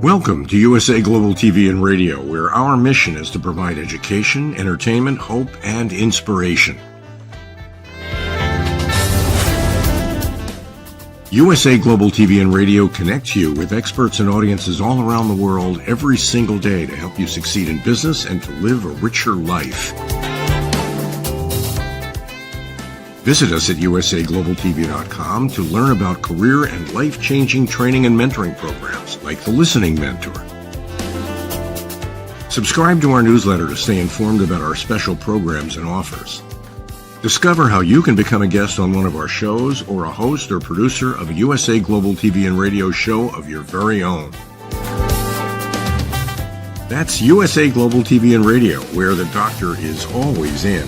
Welcome to USA Global TV and Radio, where our mission is to provide education, entertainment, hope, and inspiration. USA Global TV and Radio connects you with experts and audiences all around the world every single day to help you succeed in business and to live a richer life. Visit us at usaglobaltv.com to learn about career and life-changing training and mentoring programs like the Listening Mentor. Subscribe to our newsletter to stay informed about our special programs and offers. Discover how you can become a guest on one of our shows or a host or producer of a USA Global TV and Radio show of your very own. That's USA Global TV and Radio, where the doctor is always in.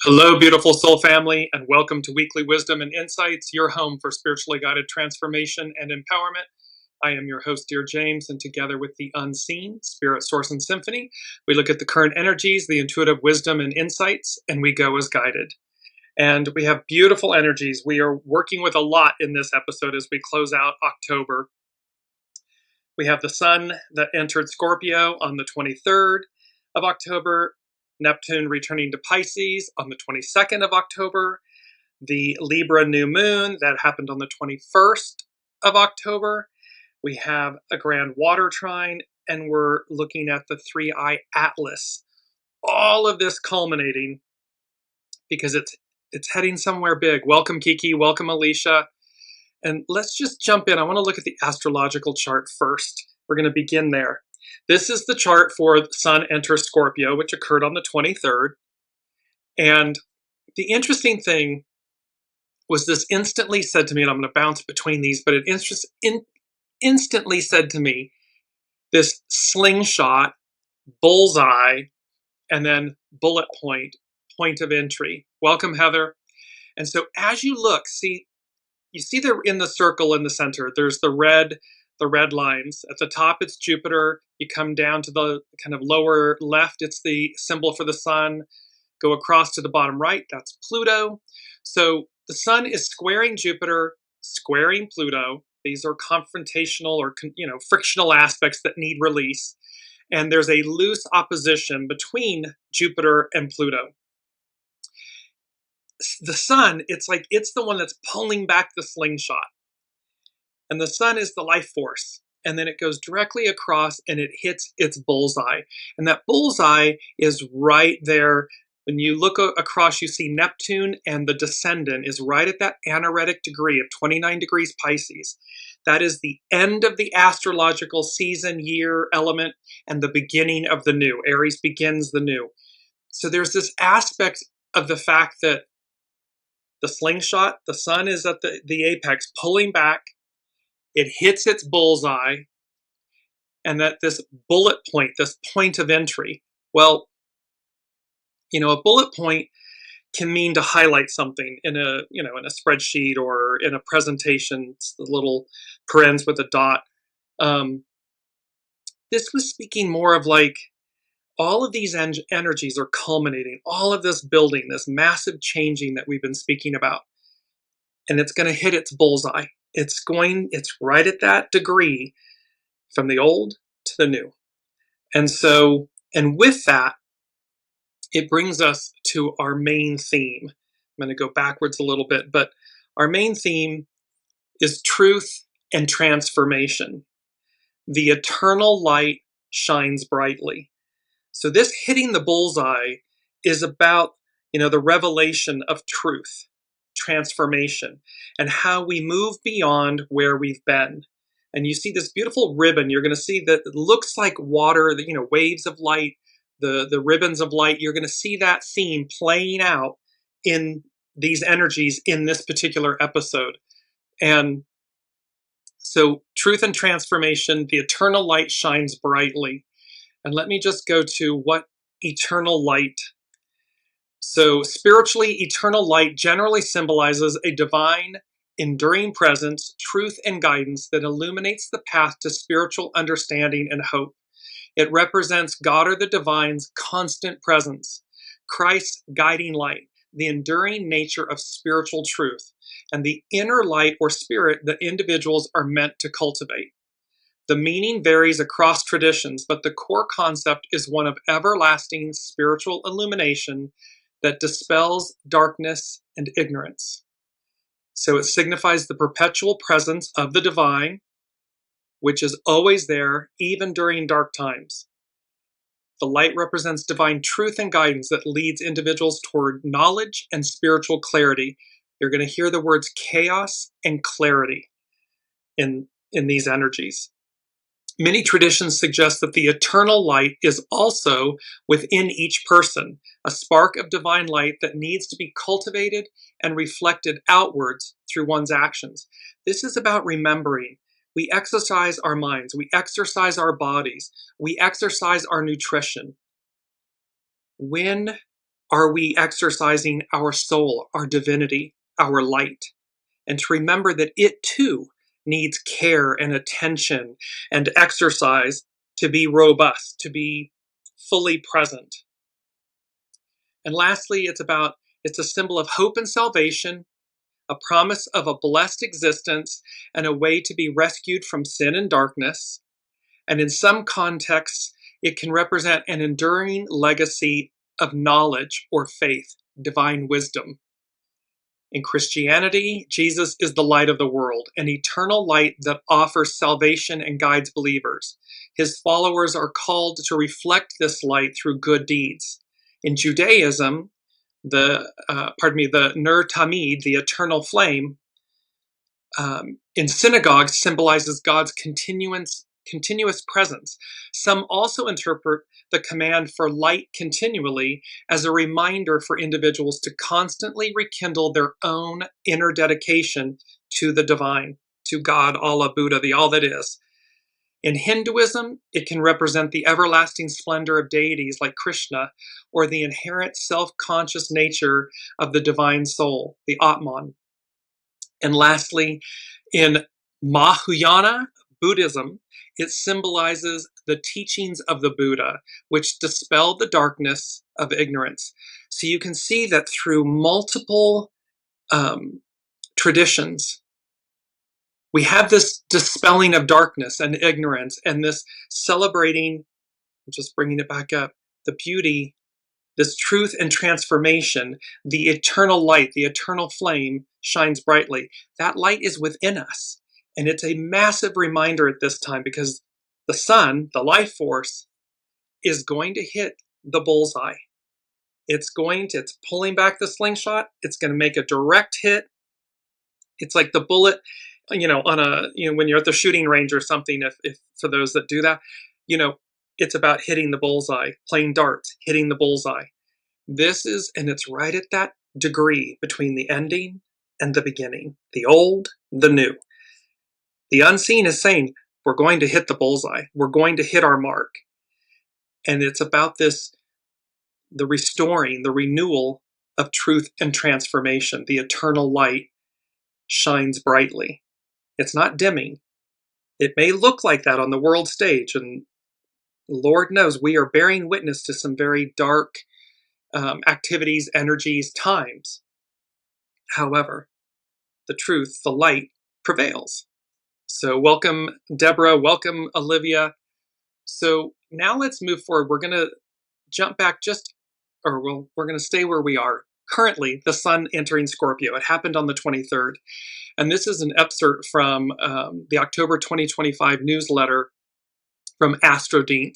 Hello, beautiful soul family, and welcome to Weekly Wisdom and Insights, your home for spiritually guided transformation and empowerment. I am your host, Dearjames, and together with the unseen, Spirit, Source, and Symphony, we look at the current energies, the intuitive wisdom and insights, and we go as guided. And we have beautiful energies. We are working with a lot in this episode as we close out October. We have the sun that entered Scorpio on the 23rd of October, Neptune returning to Pisces on the 22nd of October, the Libra new moon that happened on the 21st of October. We have a grand water trine, and we're looking at the 3-eye atlas. All of this culminating because it's heading somewhere big. Welcome, Kiki. Welcome, Alicia. And let's just jump in. I want to look at the astrological chart first. We're going to begin there. This is the chart for the Sun enters Scorpio, which occurred on the 23rd. And the interesting thing was this instantly said to me, and I'm going to bounce between these, but it instantly said to me, this slingshot, bullseye, and then bullet point of entry. Welcome, Heather. And so as you look, you see there in the circle in the center, there's the red lines. At the top, it's Jupiter. You come down to the kind of lower left, it's the symbol for the sun. Go across to the bottom right, that's Pluto. So the sun is squaring Jupiter, squaring Pluto. These are confrontational or frictional aspects that need release. And there's a loose opposition between Jupiter and Pluto. The sun, it's the one that's pulling back the slingshot. And the sun is the life force. And then it goes directly across and it hits its bullseye. And that bullseye is right there. When you look across, you see Neptune, and the descendant is right at that anaretic degree of 29 degrees Pisces. That is the end of the astrological season, year, element, and the beginning of the new. Aries begins the new. So there's this aspect of the fact that the slingshot, the sun is at the apex, pulling back. It hits its bullseye, and that this bullet point, this point of entry, well, a bullet point can mean to highlight something in a spreadsheet or in a presentation. It's the little parens with a dot. This was speaking more of like all of these energies are culminating, all of this building, this massive changing that we've been speaking about, and it's going to hit its bullseye. It's right at that degree from the old to the new. And with that, it brings us to our main theme. I'm going to go backwards a little bit, but our main theme is truth and transformation. The eternal light shines brightly. So this hitting the bullseye is about, the revelation of truth, transformation, and how we move beyond where we've been and you see this beautiful ribbon. You're going to see that it looks like water, waves of light, the ribbons of light. You're going to see that theme playing out in these energies in this particular episode. And so truth and transformation, the eternal light shines brightly. And let me just go to what eternal light. So spiritually, eternal light generally symbolizes a divine, enduring presence, truth, and guidance that illuminates the path to spiritual understanding and hope. It represents God or the divine's constant presence, Christ's guiding light, the enduring nature of spiritual truth, and the inner light or spirit that individuals are meant to cultivate. The meaning varies across traditions, but the core concept is one of everlasting spiritual illumination that dispels darkness and ignorance. So it signifies the perpetual presence of the divine, which is always there, even during dark times. The light represents divine truth and guidance that leads individuals toward knowledge and spiritual clarity. You're going to hear the words chaos and clarity in these energies. Many traditions suggest that the eternal light is also within each person, a spark of divine light that needs to be cultivated and reflected outwards through one's actions. This is about remembering. We exercise our minds, we exercise our bodies, we exercise our nutrition. When are we exercising our soul, our divinity, our light? And to remember that it too needs care and attention and exercise to be robust, to be fully present. And lastly, it's a symbol of hope and salvation, a promise of a blessed existence, and a way to be rescued from sin and darkness. And in some contexts, it can represent an enduring legacy of knowledge or faith, divine wisdom. In Christianity, Jesus is the light of the world, an eternal light that offers salvation and guides believers. His followers are called to reflect this light through good deeds. In Judaism, the Ner Tamid, the eternal flame, in synagogues symbolizes God's continuous presence. Some also interpret the command for light continually as a reminder for individuals to constantly rekindle their own inner dedication to the divine, to God, Allah, Buddha, the all that is. In Hinduism, it can represent the everlasting splendor of deities like Krishna, or the inherent self-conscious nature of the divine soul, the Atman. And lastly, in Mahayana Buddhism, it symbolizes the teachings of the Buddha, which dispel the darkness of ignorance. So you can see that through multiple traditions, we have this dispelling of darkness and ignorance, and this celebrating, just bringing it back up, the beauty, this truth and transformation, the eternal light, the eternal flame shines brightly. That light is within us. And it's a massive reminder at this time, because the sun, the life force, is going to hit the bullseye. It's pulling back the slingshot. It's going to make a direct hit. It's like the bullet, when you're at the shooting range or something, if for those that do that, it's about hitting the bullseye, playing darts, hitting the bullseye. And it's right at that degree between the ending and the beginning, the old, the new. The unseen is saying, we're going to hit the bullseye. We're going to hit our mark. And it's about this, the restoring, the renewal of truth and transformation. The eternal light shines brightly. It's not dimming. It may look like that on the world stage, and Lord knows we are bearing witness to some very dark activities, energies, times. However, the truth, the light, prevails. So welcome, Deborah. Welcome, Olivia. So now let's move forward. We're going to jump back we're going to stay where we are. Currently, the sun entering Scorpio. It happened on the 23rd. And this is an excerpt from the October 2025 newsletter from ASTROLOGY.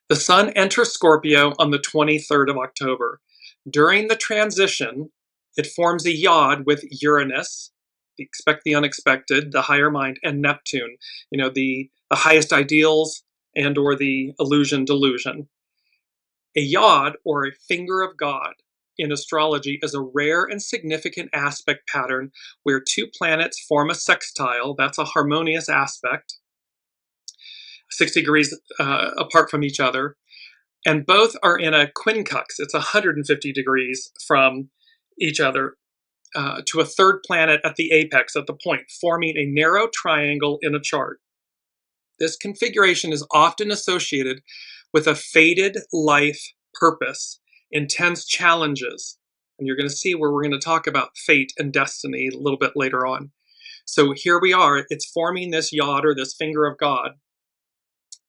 The sun enters Scorpio on the 23rd of October. During the transition, it forms a yod with Uranus, expect the unexpected, the higher mind, and Neptune, the highest ideals and or the illusion delusion. A yod, or a finger of God, in astrology is a rare and significant aspect pattern where two planets form a sextile. That's a harmonious aspect, 60 degrees apart from each other, and both are in a quincunx. It's 150 degrees from each other to a third planet at the apex, at the point, forming a narrow triangle in a chart. This configuration is often associated with a fated life purpose, intense challenges. And you're going to see where we're going to talk about fate and destiny a little bit later on. So here we are, it's forming this yod, or this finger of God,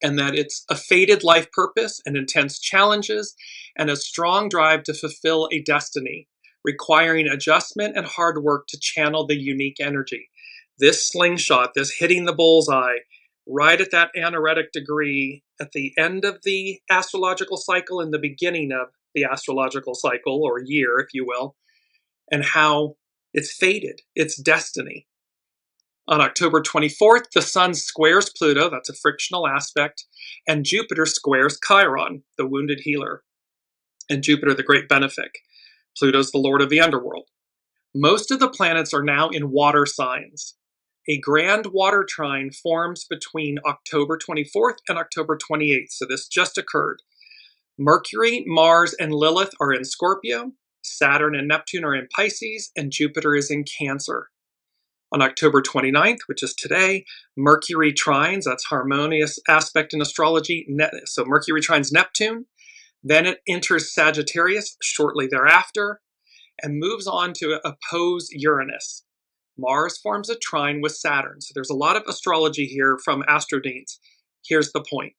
and that it's a fated life purpose and intense challenges and a strong drive to fulfill a destiny, requiring adjustment and hard work to channel the unique energy. This slingshot, this hitting the bullseye, right at that anaretic degree, at the end of the astrological cycle and the beginning of the astrological cycle, or year, if you will, and how it's fated, it's destiny. On October 24th, the Sun squares Pluto, that's a frictional aspect, and Jupiter squares Chiron, the wounded healer, and Jupiter, the great benefic. Pluto's the lord of the underworld. Most of the planets are now in water signs. A grand water trine forms between October 24th and October 28th, so this just occurred. Mercury, Mars, and Lilith are in Scorpio, Saturn and Neptune are in Pisces, and Jupiter is in Cancer. On October 29th, which is today, Mercury trines, that's harmonious aspect in astrology, so Mercury trines Neptune, then it enters Sagittarius shortly thereafter, and moves on to oppose Uranus. Mars forms a trine with Saturn. So there's a lot of astrology here from ASTROLOGY. Here's the point.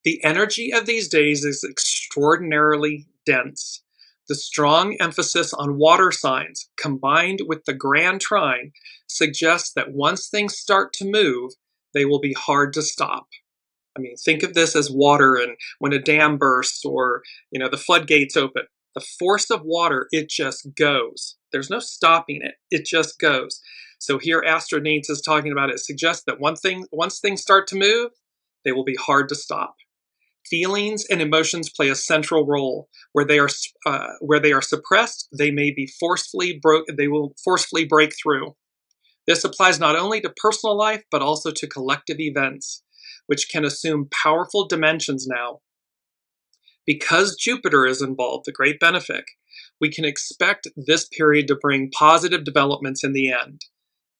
The energy of these days is extraordinarily dense. The strong emphasis on water signs combined with the grand trine suggests that once things start to move, they will be hard to stop. I mean, think of this as water, and when a dam bursts or, the floodgates open, the force of water, it just goes. There's no stopping it. It just goes. So here ASTROLOGY is talking about it suggests that once things start to move, they will be hard to stop. Feelings and emotions play a central role. Where they are suppressed, they will forcefully break through. This applies not only to personal life, but also to collective events, which can assume powerful dimensions now. Because Jupiter is involved, the great benefic, we can expect this period to bring positive developments in the end.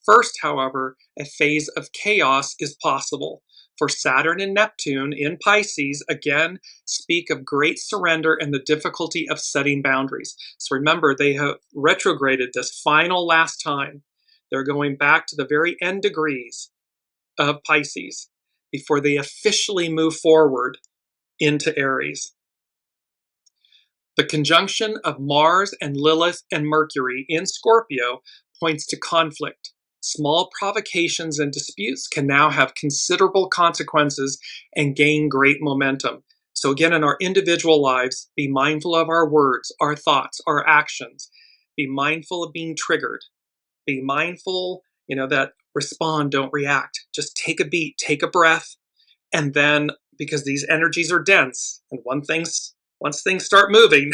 First, however, a phase of chaos is possible. For Saturn and Neptune in Pisces, again, speak of great surrender and the difficulty of setting boundaries. So remember, they have retrograded this final last time. They're going back to the very end degrees of Pisces before they officially move forward into Aries. The conjunction of Mars and Lilith and Mercury in Scorpio points to conflict. Small provocations and disputes can now have considerable consequences and gain great momentum. So again, in our individual lives, be mindful of our words, our thoughts, our actions. Be mindful of being triggered. Be mindful, that respond, don't react. Just take a beat, take a breath, and then, because these energies are dense, and once things start moving,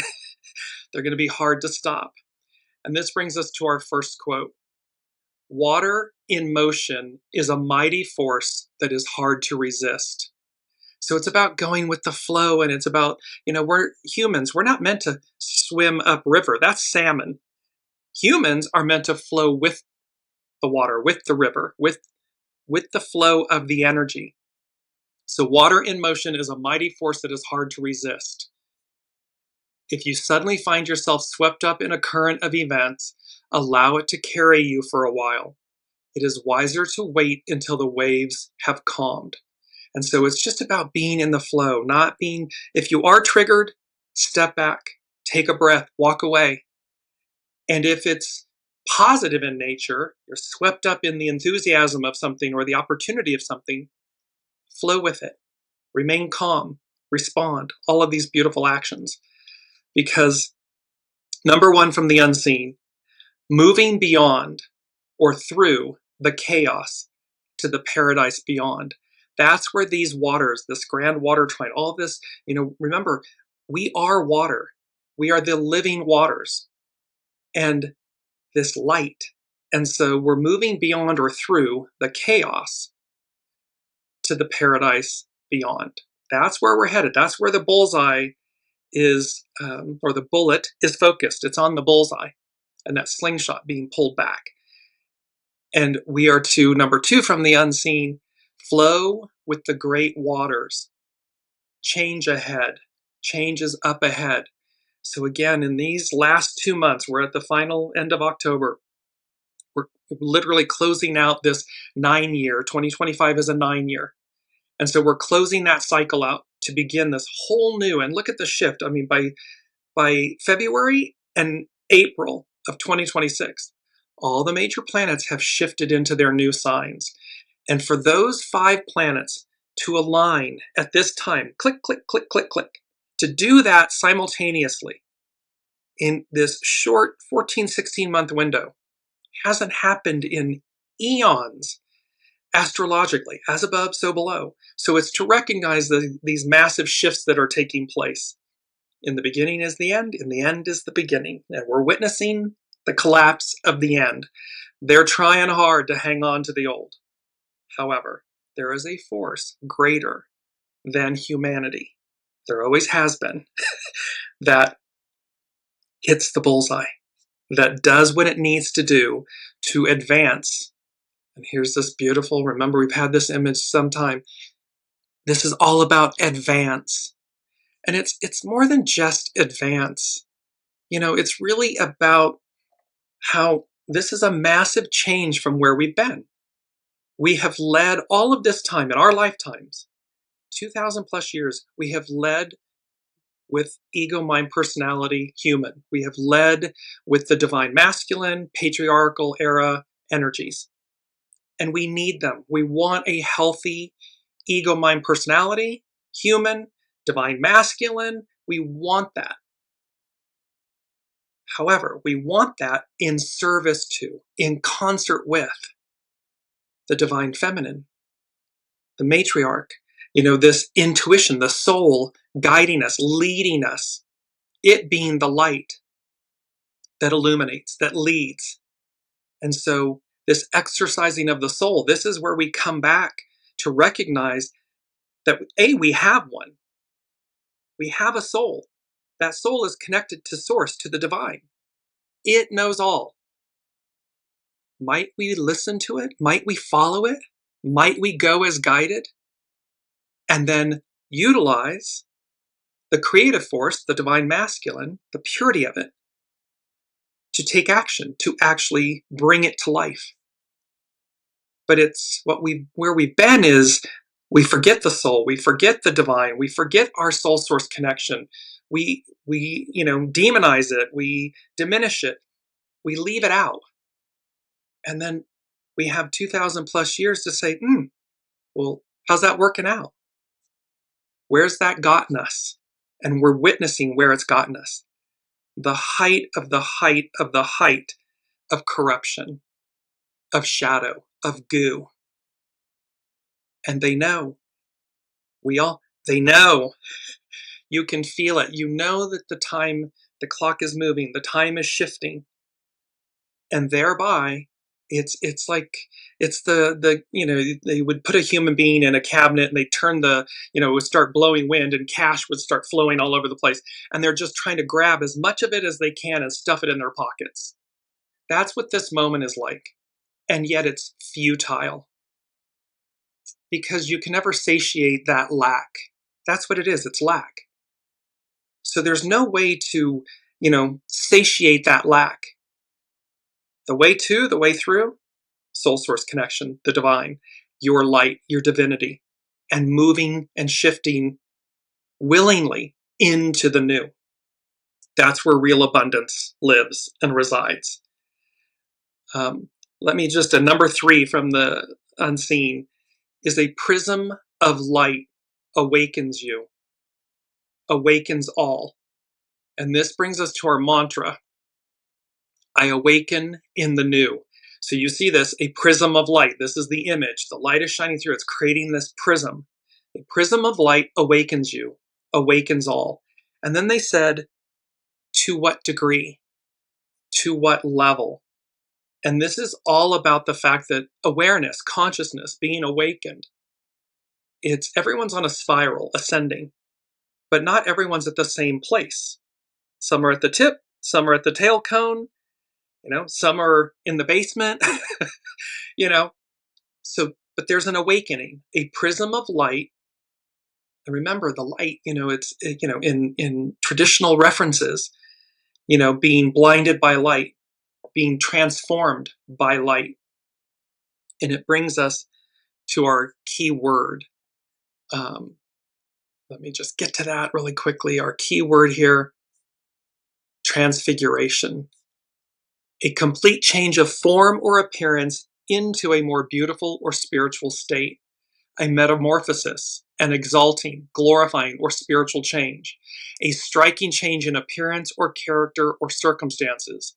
they're going to be hard to stop. And this brings us to our first quote. Water in motion is a mighty force that is hard to resist. So it's about going with the flow, and it's about, we're humans. We're not meant to swim upriver. That's salmon. Humans are meant to flow with the water, with the river, with the flow of the energy. So water in motion is a mighty force that is hard to resist. If you suddenly find yourself swept up in a current of events, allow it to carry you for a while. It is wiser to wait until the waves have calmed. And so it's just about being in the flow, if you are triggered, step back, take a breath, walk away. And if it's positive in nature, you're swept up in the enthusiasm of something or the opportunity of something, flow with it, remain calm, respond, all of these beautiful actions. Because number one from the unseen, moving beyond or through the chaos to the paradise beyond. That's where these waters, this grand water trine, all this, remember, we are water. We are the living waters and this light. And so we're moving beyond or through the chaos to the paradise beyond. That's where we're headed. That's where the bullseye is, or the bullet is focused. It's on the bullseye and that slingshot being pulled back. And we are to, number 2 from the unseen, flow with the great waters. Change ahead. Change is up ahead. So again, in these last 2 months, we're at the final end of October. We're literally closing out this 9-year. 2025 is a 9-year. And so we're closing that cycle out to begin this whole new, and look at the shift. I mean, by February and April of 2026, all the major planets have shifted into their new signs. And for those 5 planets to align at this time, click, click, click, click, click, to do that simultaneously in this short 14, 16-month window hasn't happened in eons, astrologically, as above, so below. So it's to recognize these massive shifts that are taking place. In the beginning is the end, in the end is the beginning. And we're witnessing the collapse of the end. They're trying hard to hang on to the old. However, there is a force greater than humanity. There always has been. That hits the bullseye. That does what it needs to do to advance. And here's this beautiful, remember we've had this image sometime. This is all about advance. And it's more than just advance. It's really about how this is a massive change from where we've been. We have led all of this time in our lifetimes, 2,000 plus years, we have led with ego, mind, personality, human. We have led with the divine masculine, patriarchal era energies. And we need them. We want a healthy ego, mind, personality, human, divine masculine. We want that. However, we want that in service to, in concert with the divine feminine, the matriarch, this intuition, the soul guiding us, leading us, it being the light that illuminates, that leads. And so this exercising of the soul, this is where we come back to recognize that, we have one. We have a soul. That soul is connected to source, to the divine. It knows all. Might we listen to it? Might we follow it? Might we go as guided? And then utilize the creative force, the divine masculine, the purity of it, to take action, to actually bring it to life. But it's where we've been is we forget the soul, we forget the divine, we forget our soul source connection. We demonize it, we diminish it, we leave it out. And then we have 2,000 plus years to say, well, how's that working out? Where's that gotten us? And we're witnessing where it's gotten us. The height of the height of the height of corruption, of shadow, of goo. And they know. They know. You can feel it. You know that the clock is moving, the time is shifting. And thereby, it's they would put a human being in a cabinet and they turn it would start blowing wind and cash would start flowing all over the place. And they're just trying to grab as much of it as they can and stuff it in their pockets. That's what this moment is like. And yet it's futile. Because you can never satiate that lack. That's what it is, it's lack. So there's no way to, satiate that lack. The way through, soul source connection, the divine, your light, your divinity, and moving and shifting willingly into the new. That's where real abundance lives and resides. Let me just, number 3 from the unseen is a prism of light awakens you, awakens all. And this brings us to our mantra. I awaken in the new. So you see this, a prism of light. This is the image. The light is shining through. It's creating this prism. A prism of light awakens you, awakens all. And then they said, to what degree? To what level? And this is all about the fact that awareness, consciousness, being awakened, everyone's on a spiral, ascending, but not everyone's at the same place. Some are at the tip, some are at the tail cone, some are in the basement, but there's an awakening, a prism of light. And remember, the light, it's, in traditional references, being blinded by light, being transformed by light. And it brings us to our key word. Let me just get to that really quickly. Our key word here, transfiguration. A complete change of form or appearance into a more beautiful or spiritual state. A metamorphosis, an exalting, glorifying, or spiritual change. A striking change in appearance or character or circumstances.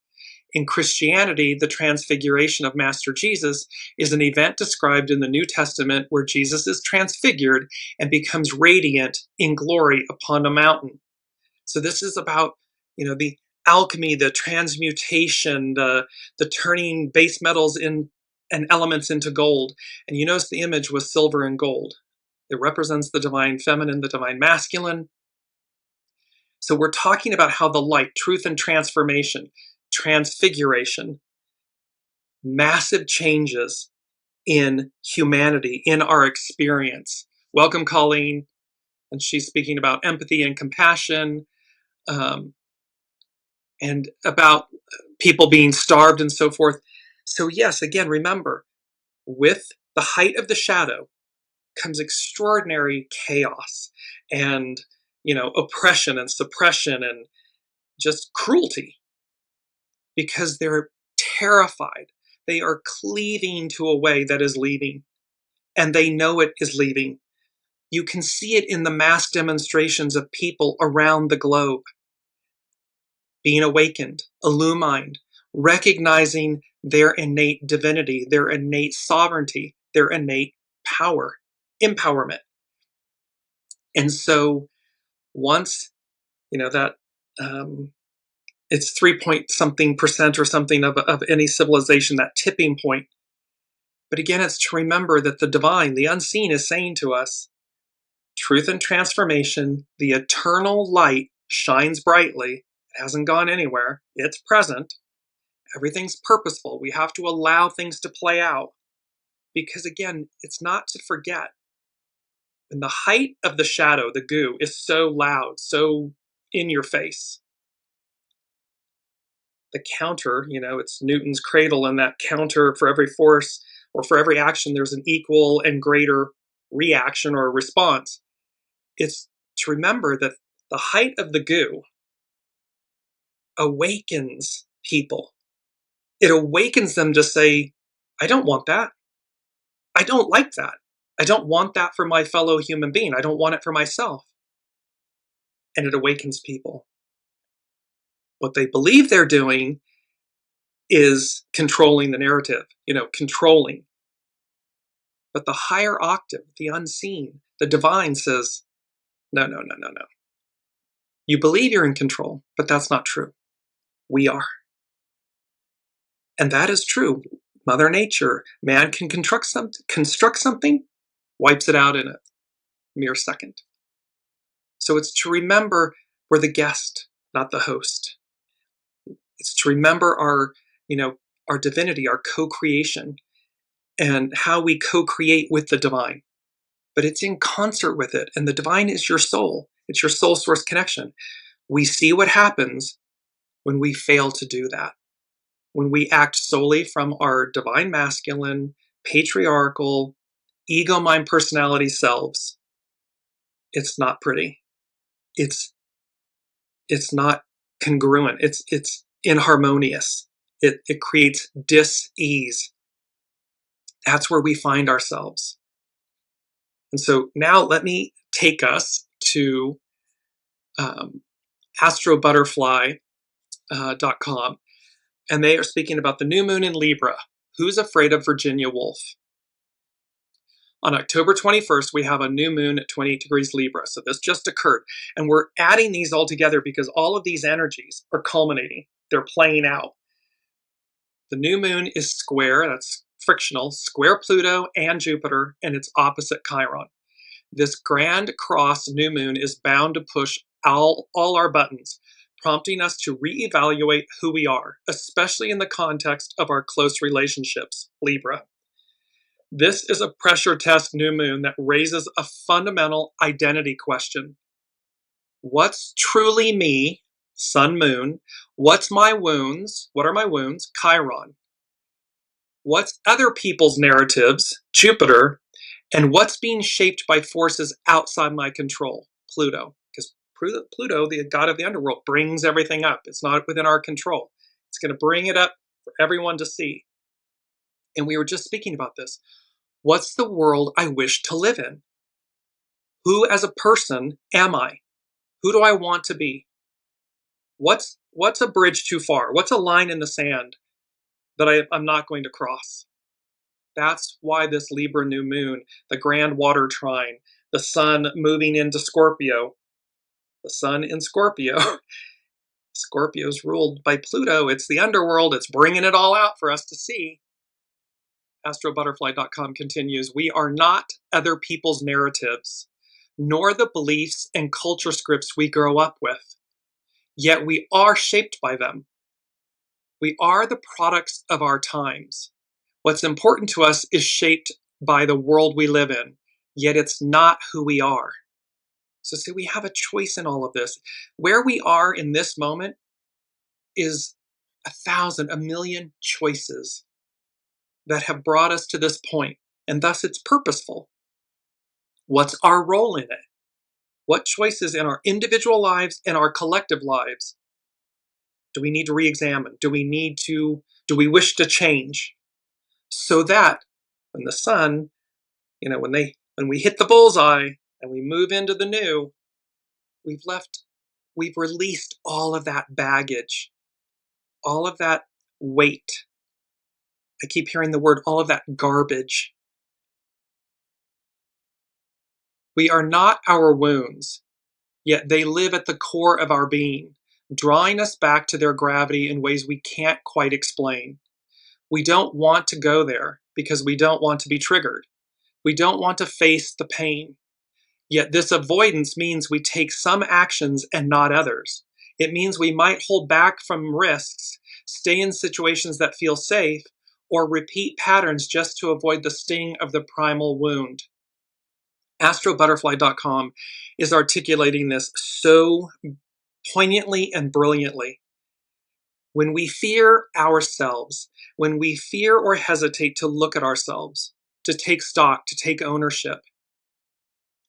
In Christianity, the transfiguration of Master Jesus is an event described in the New Testament where Jesus is transfigured and becomes radiant in glory upon a mountain. So this is about, the alchemy, the transmutation, the turning base metals and elements into gold. And you notice the image was silver and gold. It represents the divine feminine, the divine masculine. So we're talking about how the light, truth and transformation, transfiguration, massive changes in humanity, in our experience. Welcome, Colleen. And she's speaking about empathy and compassion, and about people being starved and so forth. So yes, again, remember, with the height of the shadow comes extraordinary chaos and, oppression and suppression and just cruelty, because they're terrified. They are cleaving to a way that is leaving, and they know it is leaving. You can see it in the mass demonstrations of people around the globe being awakened, illumined, recognizing their innate divinity, their innate sovereignty, their innate power, empowerment. And so once, that it's 3-point-something% or something of any civilization, that tipping point. But again, it's to remember that the divine, the unseen, is saying to us, truth and transformation, the eternal light shines brightly. It hasn't gone anywhere. It's present. Everything's purposeful. We have to allow things to play out. Because again, it's not to forget. When the height of the shadow, the goo, is so loud, so in your face, the counter, it's Newton's cradle, and that counter, for every force or for every action, there's an equal and greater reaction or response. It's to remember that the height of the goo awakens people. It awakens them to say, I don't want that. I don't like that. I don't want that for my fellow human being. I don't want it for myself. And it awakens people. What they believe they're doing is controlling the narrative, controlling. But the higher octave, the unseen, the divine says, no. You believe you're in control, but that's not true. We are. And that is true. Mother Nature, man can construct something, wipes it out in a mere second. So it's to remember we're the guest, not the host. It's to remember our divinity, our co-creation, and how we co-create with the divine. But it's in concert with it, and the divine is your soul. It's your soul source connection. We see what happens when we fail to do that. When we act solely from our divine masculine, patriarchal, ego mind personality selves, it's not pretty. It's not congruent. It's inharmonious. It creates dis-ease. That's where we find ourselves. And so now let me take us to astrobutterfly.com. And they are speaking about the new moon in Libra. Who's afraid of Virginia Woolf? On October 21st, we have a new moon at 28 degrees Libra. So this just occurred. And we're adding these all together because all of these energies are culminating. They're playing out. The new moon is square, that's frictional, square Pluto and Jupiter, and it's opposite Chiron. This grand cross new moon is bound to push all our buttons, prompting us to reevaluate who we are, especially in the context of our close relationships, Libra. This is a pressure test new moon that raises a fundamental identity question. What's truly me, sun, moon? What's my wounds? What are my wounds? Chiron. What's other people's narratives? Jupiter. And what's being shaped by forces outside my control? Pluto. Because Pluto, the god of the underworld, brings everything up. It's not within our control. It's going to bring it up for everyone to see. And we were just speaking about this. What's the world I wish to live in? Who as a person am I? Who do I want to be? What's a bridge too far? What's a line in the sand that I'm not going to cross? That's why this Libra new moon, the grand water trine, the sun moving into Scorpio, the sun in Scorpio. Scorpio's ruled by Pluto. It's the underworld. It's bringing it all out for us to see. AstroButterfly.com continues, we are not other people's narratives, nor the beliefs and culture scripts we grow up with. Yet we are shaped by them. We are the products of our times. What's important to us is shaped by the world we live in, yet it's not who we are. So see, we have a choice in all of this. Where we are in this moment is 1,000, 1,000,000 choices that have brought us to this point, and thus it's purposeful. What's our role in it? What choices in our individual lives and our collective lives do we need to re-examine? Do we wish to change? So that when the sun, when we hit the bullseye and we move into the new, we've released all of that baggage, all of that weight. I keep hearing the word, all of that garbage. We are not our wounds, yet they live at the core of our being, drawing us back to their gravity in ways we can't quite explain. We don't want to go there because we don't want to be triggered. We don't want to face the pain. Yet this avoidance means we take some actions and not others. It means we might hold back from risks, stay in situations that feel safe, or repeat patterns just to avoid the sting of the primal wound. AstroButterfly.com is articulating this so poignantly and brilliantly. When we fear ourselves, when we fear or hesitate to look at ourselves, to take stock, to take ownership,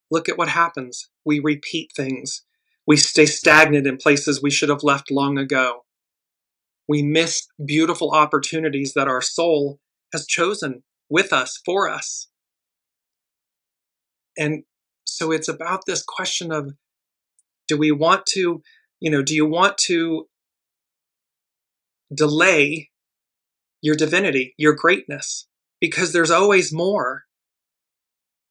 look at what happens. We repeat things. We stay stagnant in places we should have left long ago. We miss beautiful opportunities that our soul has chosen with us, for us. And so it's about this question of, do you want to delay your divinity, your greatness? Because there's always more.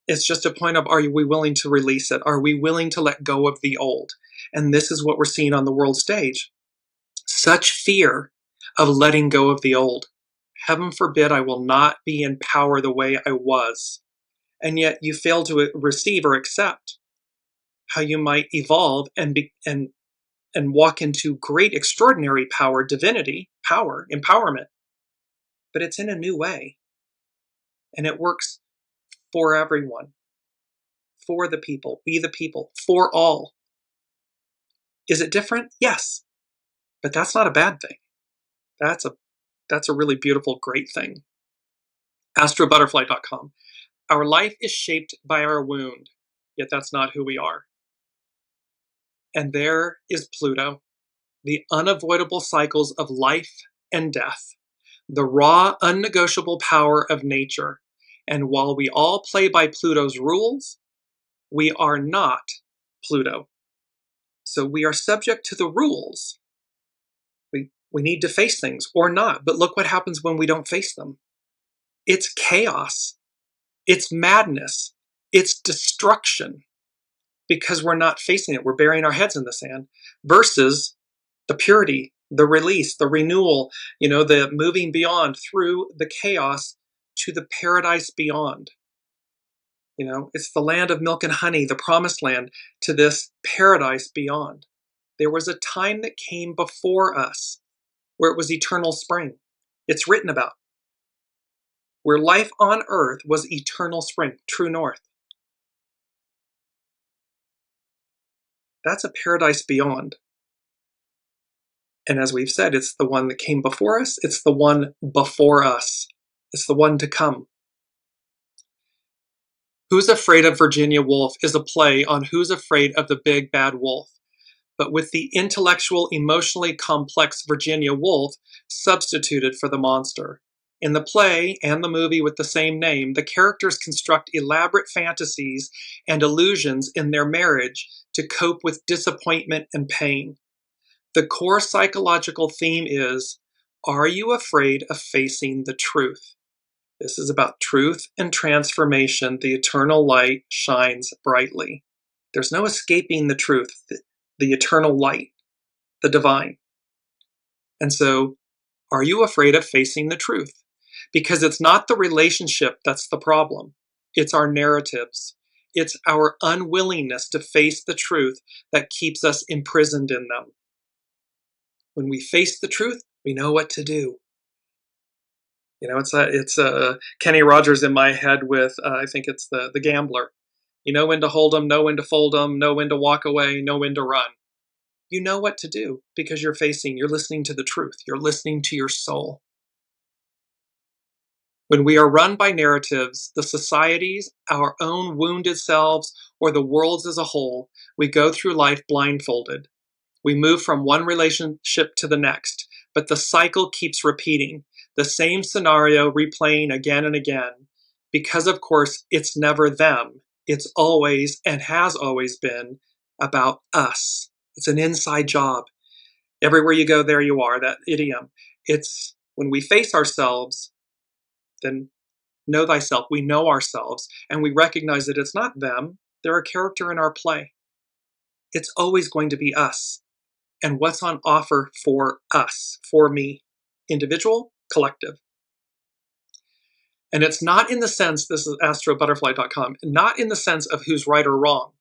It's just a point of, are we willing to release it? Are we willing to let go of the old? And this is what we're seeing on the world stage. Such fear of letting go of the old. Heaven forbid I will not be in power the way I was. And yet you fail to receive or accept how you might evolve and walk into great, extraordinary power, divinity, power, empowerment. But it's in a new way. And it works for everyone, for the people, we the people, for all. Is it different? Yes. But that's not a bad thing. That's a really beautiful, great thing. AstroButterfly.com. Our life is shaped by our wound, yet that's not who we are. And there is Pluto, the unavoidable cycles of life and death, the raw, unnegotiable power of nature. And while we all play by Pluto's rules, we are not Pluto. So we are subject to the rules. We need to face things or not, but look what happens when we don't face them. It's chaos. It's madness. It's destruction because we're not facing it. We're burying our heads in the sand versus the purity, the release, the renewal, the moving beyond through the chaos to the paradise beyond. It's the land of milk and honey, the promised land, to this paradise beyond. There was a time that came before us where it was eternal spring. It's written about. Where life on earth was eternal spring, true north. That's a paradise beyond. And as we've said, it's the one that came before us. It's the one before us. It's the one to come. Who's Afraid of Virginia Woolf is a play on Who's Afraid of the Big Bad Wolf, but with the intellectual, emotionally complex Virginia Woolf substituted for the monster. In the play and the movie with the same name, the characters construct elaborate fantasies and illusions in their marriage to cope with disappointment and pain. The core psychological theme is, are you afraid of facing the truth? This is about truth and transformation. The eternal light shines brightly. There's no escaping the truth, the eternal light, the divine. And so, are you afraid of facing the truth? Because it's not the relationship that's the problem. It's our narratives. It's our unwillingness to face the truth that keeps us imprisoned in them. When we face the truth, we know what to do. It's Kenny Rogers in my head with, I think it's the gambler. You know when to hold them, know when to fold them, know when to walk away, know when to run. You know what to do because you're listening to the truth. You're listening to your soul. When we are run by narratives, the societies, our own wounded selves, or the world's as a whole, we go through life blindfolded. We move from one relationship to the next, but the cycle keeps repeating, the same scenario replaying again and again, because of course it's never them. It's always and has always been about us. It's an inside job. Everywhere you go, there you are, that idiom. It's when we face ourselves, then know thyself. We know ourselves and we recognize that it's not them. They're a character in our play. It's always going to be us and what's on offer for us, for me, individual, collective. And it's not in the sense, this is astrobutterfly.com, not in the sense of who's right or wrong,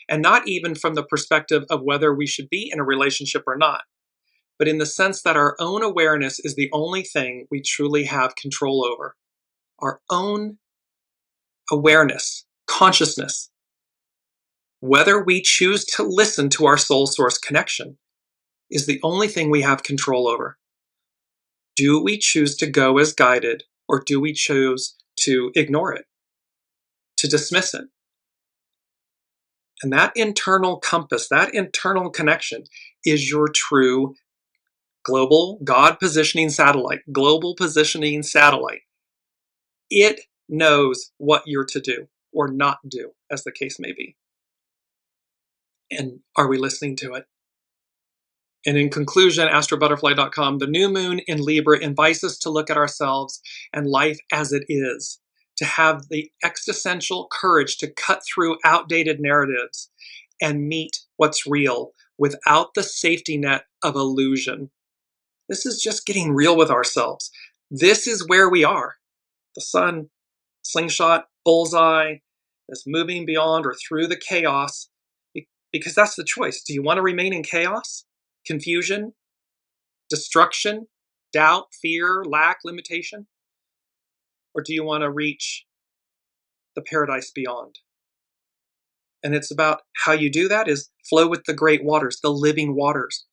and not even from the perspective of whether we should be in a relationship or not, but in the sense that our own awareness is the only thing we truly have control over. Our own awareness, consciousness, whether we choose to listen to our soul source connection is the only thing we have control over. Do we choose to go as guided, or do we choose to ignore it, to dismiss it? And that internal compass, that internal connection is your true global God positioning satellite, global positioning satellite. It knows what you're to do or not do, as the case may be. And are we listening to it? And in conclusion, astrobutterfly.com, the new moon in Libra invites us to look at ourselves and life as it is, to have the existential courage to cut through outdated narratives and meet what's real without the safety net of illusion. This is just getting real with ourselves. This is where we are. The sun, slingshot, bullseye, this moving beyond or through the chaos, because that's the choice. Do you want to remain in chaos? Confusion, destruction, doubt, fear, lack, limitation? Or do you want to reach the paradise beyond? And it's about how you do that is flow with the great waters, the living waters,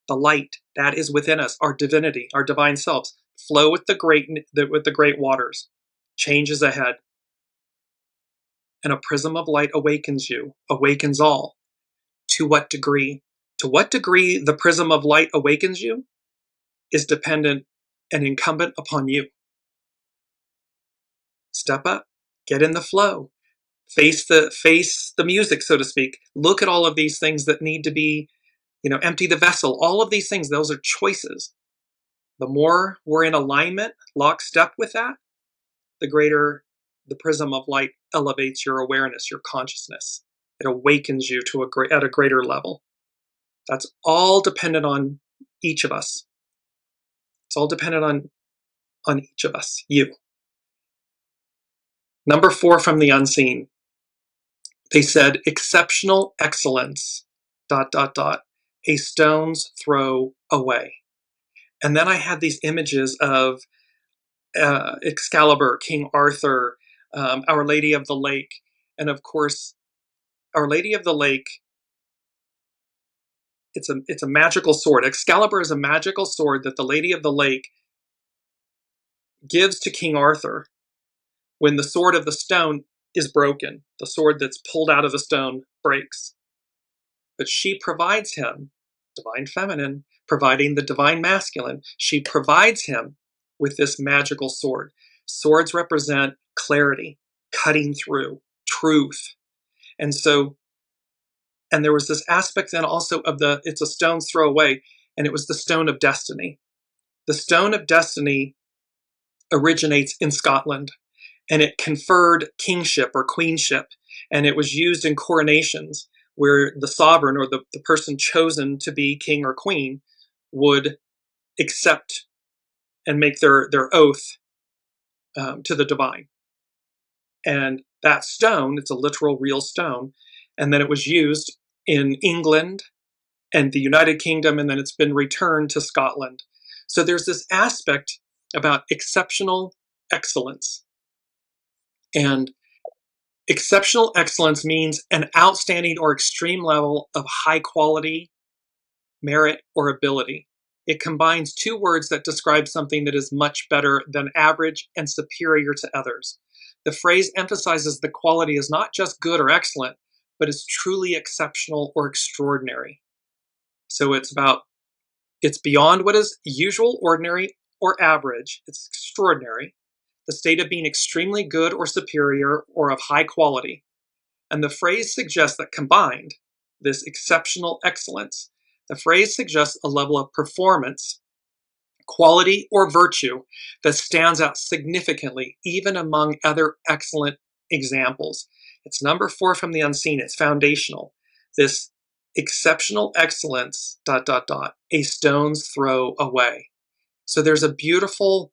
the light that is within us, our divinity, our divine selves. Flow with the great waters. Change is ahead. And a prism of light awakens you, awakens all. To what degree? To what degree the prism of light awakens you is dependent and incumbent upon you. Step up, get in the flow, face the music, so to speak. Look at all of these things that need to be, empty the vessel. All of these things, those are choices. The more we're in alignment, lockstep with that, the greater the prism of light elevates your awareness, your consciousness. It awakens you to at a greater level. That's all dependent on each of us. It's all dependent on each of us, you. Number 4 from the unseen. They said, exceptional excellence, ... a stone's throw away. And then I had these images of Excalibur, King Arthur, Our Lady of the Lake. And of course, Our Lady of the Lake, it's a magical sword. Excalibur is a magical sword that the Lady of the Lake gives to King Arthur when the sword of the stone is broken. The sword that's pulled out of the stone breaks. But she provides him, divine feminine, providing the divine masculine, she provides him with this magical sword. Swords represent clarity, cutting through, truth. And there was this aspect then also of it's a stone's throw away, and it was the stone of destiny. The stone of destiny originates in Scotland, and it conferred kingship or queenship, and it was used in coronations where the sovereign or the person chosen to be king or queen would accept and make their oath to the divine. And that stone, it's a literal real stone, and then it was used in England and the United Kingdom, and then it's been returned to Scotland. So there's this aspect about exceptional excellence. And exceptional excellence means an outstanding or extreme level of high quality, merit, or ability. It combines two words that describe something that is much better than average and superior to others. The phrase emphasizes the quality is not just good or excellent, but is truly exceptional or extraordinary. So it's beyond what is usual, ordinary, or average. It's extraordinary. The state of being extremely good or superior or of high quality. And the phrase suggests that combined, this exceptional excellence, the phrase suggests a level of performance, quality, or virtue that stands out significantly, even among other excellent examples. It's number 4 from the unseen. It's foundational. This exceptional excellence, ... a stone's throw away. So there's a beautiful,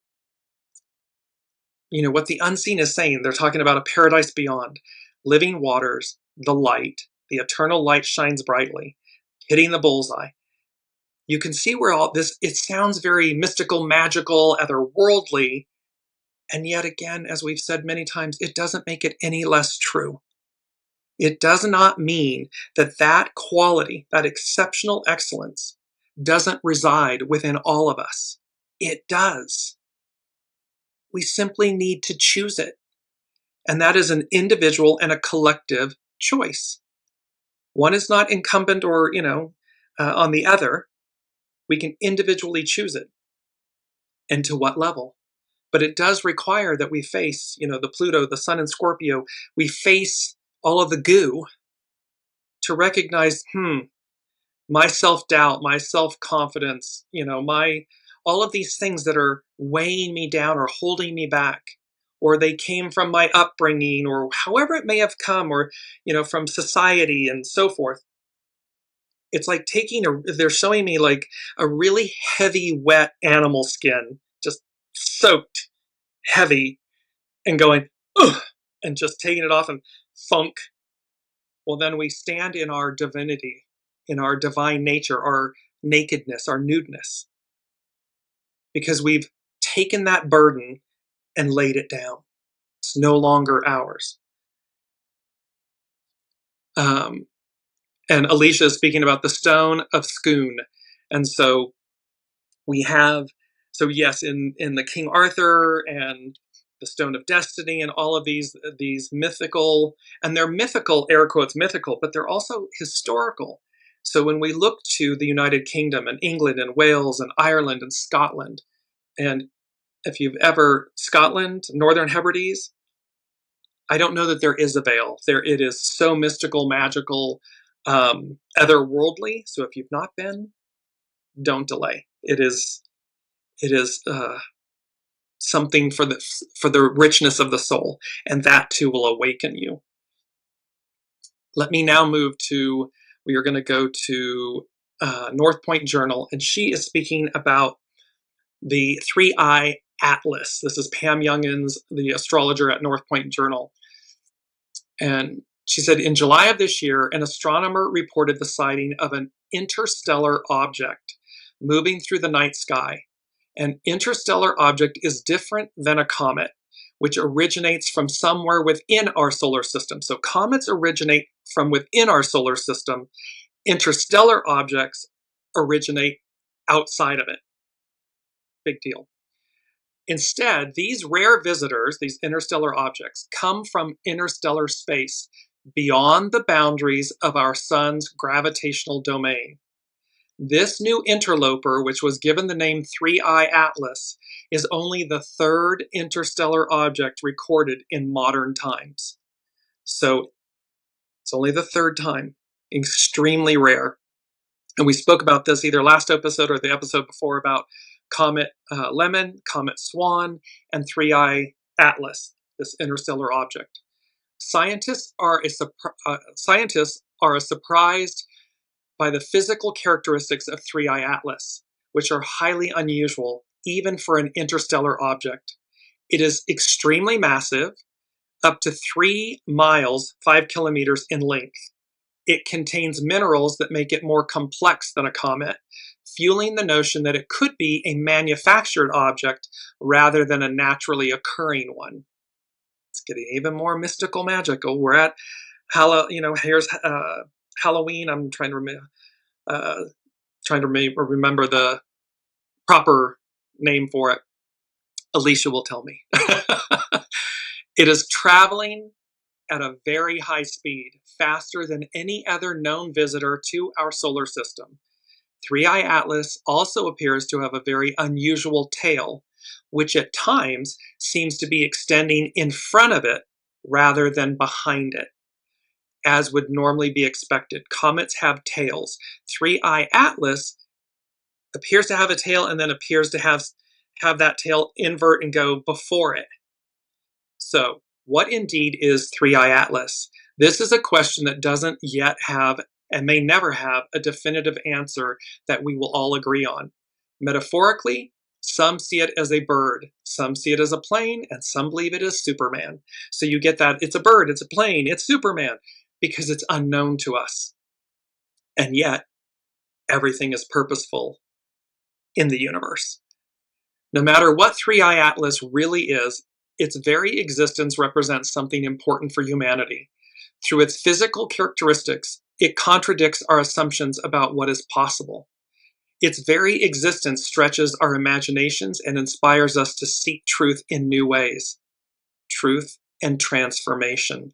what the unseen is saying. They're talking about a paradise beyond, living waters, the light, the eternal light shines brightly, hitting the bullseye. You can see where all this, it sounds very mystical, magical, otherworldly, and yet again, as we've said many times, it doesn't make it any less true. It does not mean that quality, that exceptional excellence, doesn't reside within all of us. It does. We simply need to choose it. And that is an individual and a collective choice. One is not incumbent or, on the other. We can individually choose it. And to what level? But it does require that we face, the Pluto, the Sun in Scorpio, we face all of the goo to recognize, my self-doubt, my self-confidence, all of these things that are weighing me down or holding me back, or they came from my upbringing or however it may have come, or, from society and so forth. It's like they're showing me like a really heavy, wet animal skin, just soaked, heavy, and going, ugh, and just taking it off and thunk. Well, then we stand in our divinity, in our divine nature, our nakedness, our nudeness, because we've taken that burden and laid it down. It's no longer ours. And Alicia is speaking about the stone of Scone. And so we have, yes, in the King Arthur and the Stone of Destiny and all of these mythical, and they're mythical, air quotes mythical, but they're also historical. So when we look to the United Kingdom and England and Wales and Ireland and Scotland, and if you've Scotland, Northern Hebrides, I don't know that there is a veil. It is so mystical, magical, otherworldly. So if you've not been, don't delay. It is It is something for the richness of the soul, and that too will awaken you. Let me now move to, we are going to go to North Point Journal, and she is speaking about the 3-Eye Atlas. This is Pam Youngins, the astrologer at North Point Journal. And she said, in July of this year, an astronomer reported the sighting of an interstellar object moving through the night sky. An interstellar object is different than a comet, which originates from somewhere within our solar system. So comets originate from within our solar system. Interstellar objects originate outside of it. Big deal. Instead, these rare visitors, these interstellar objects, come from interstellar space beyond the boundaries of our sun's gravitational domain. This new interloper, which was given the name 3-Eye Atlas, is only the third interstellar object recorded in modern times. So it's only the third time, extremely rare. And we spoke about this either last episode or the episode before about Comet Lemon, Comet Swan, and 3-Eye Atlas, this interstellar object. Scientists are surprised by the physical characteristics of 3-Eye Atlas, which are highly unusual, even for an interstellar object. It is extremely massive, up to 3 miles, 5 kilometers in length. It contains minerals that make it more complex than a comet, fueling the notion that it could be a manufactured object rather than a naturally occurring one. It's getting even more mystical, magical. We're at here's Halloween. I'm trying to remember the proper name for it. Alicia will tell me. It is traveling at a very high speed, faster than any other known visitor to our solar system. 3-Eye Atlas also appears to have a very unusual tail, which at times seems to be extending in front of it rather than behind it, as would normally be expected. Comets have tails. 3-Eye Atlas appears to have a tail and then appears to have that tail invert and go before it. So, what indeed is 3-Eye Atlas? This is a question that doesn't yet have and may never have a definitive answer that we will all agree on. Metaphorically, some see it as a bird, some see it as a plane, and some believe it is Superman. So you get that it's a bird, it's a plane, it's Superman, because it's unknown to us. And yet, everything is purposeful in the universe. No matter what 3-Eye Atlas really is, its very existence represents something important for humanity. Through its physical characteristics, it contradicts our assumptions about what is possible. Its very existence stretches our imaginations and inspires us to seek truth in new ways. Truth and transformation.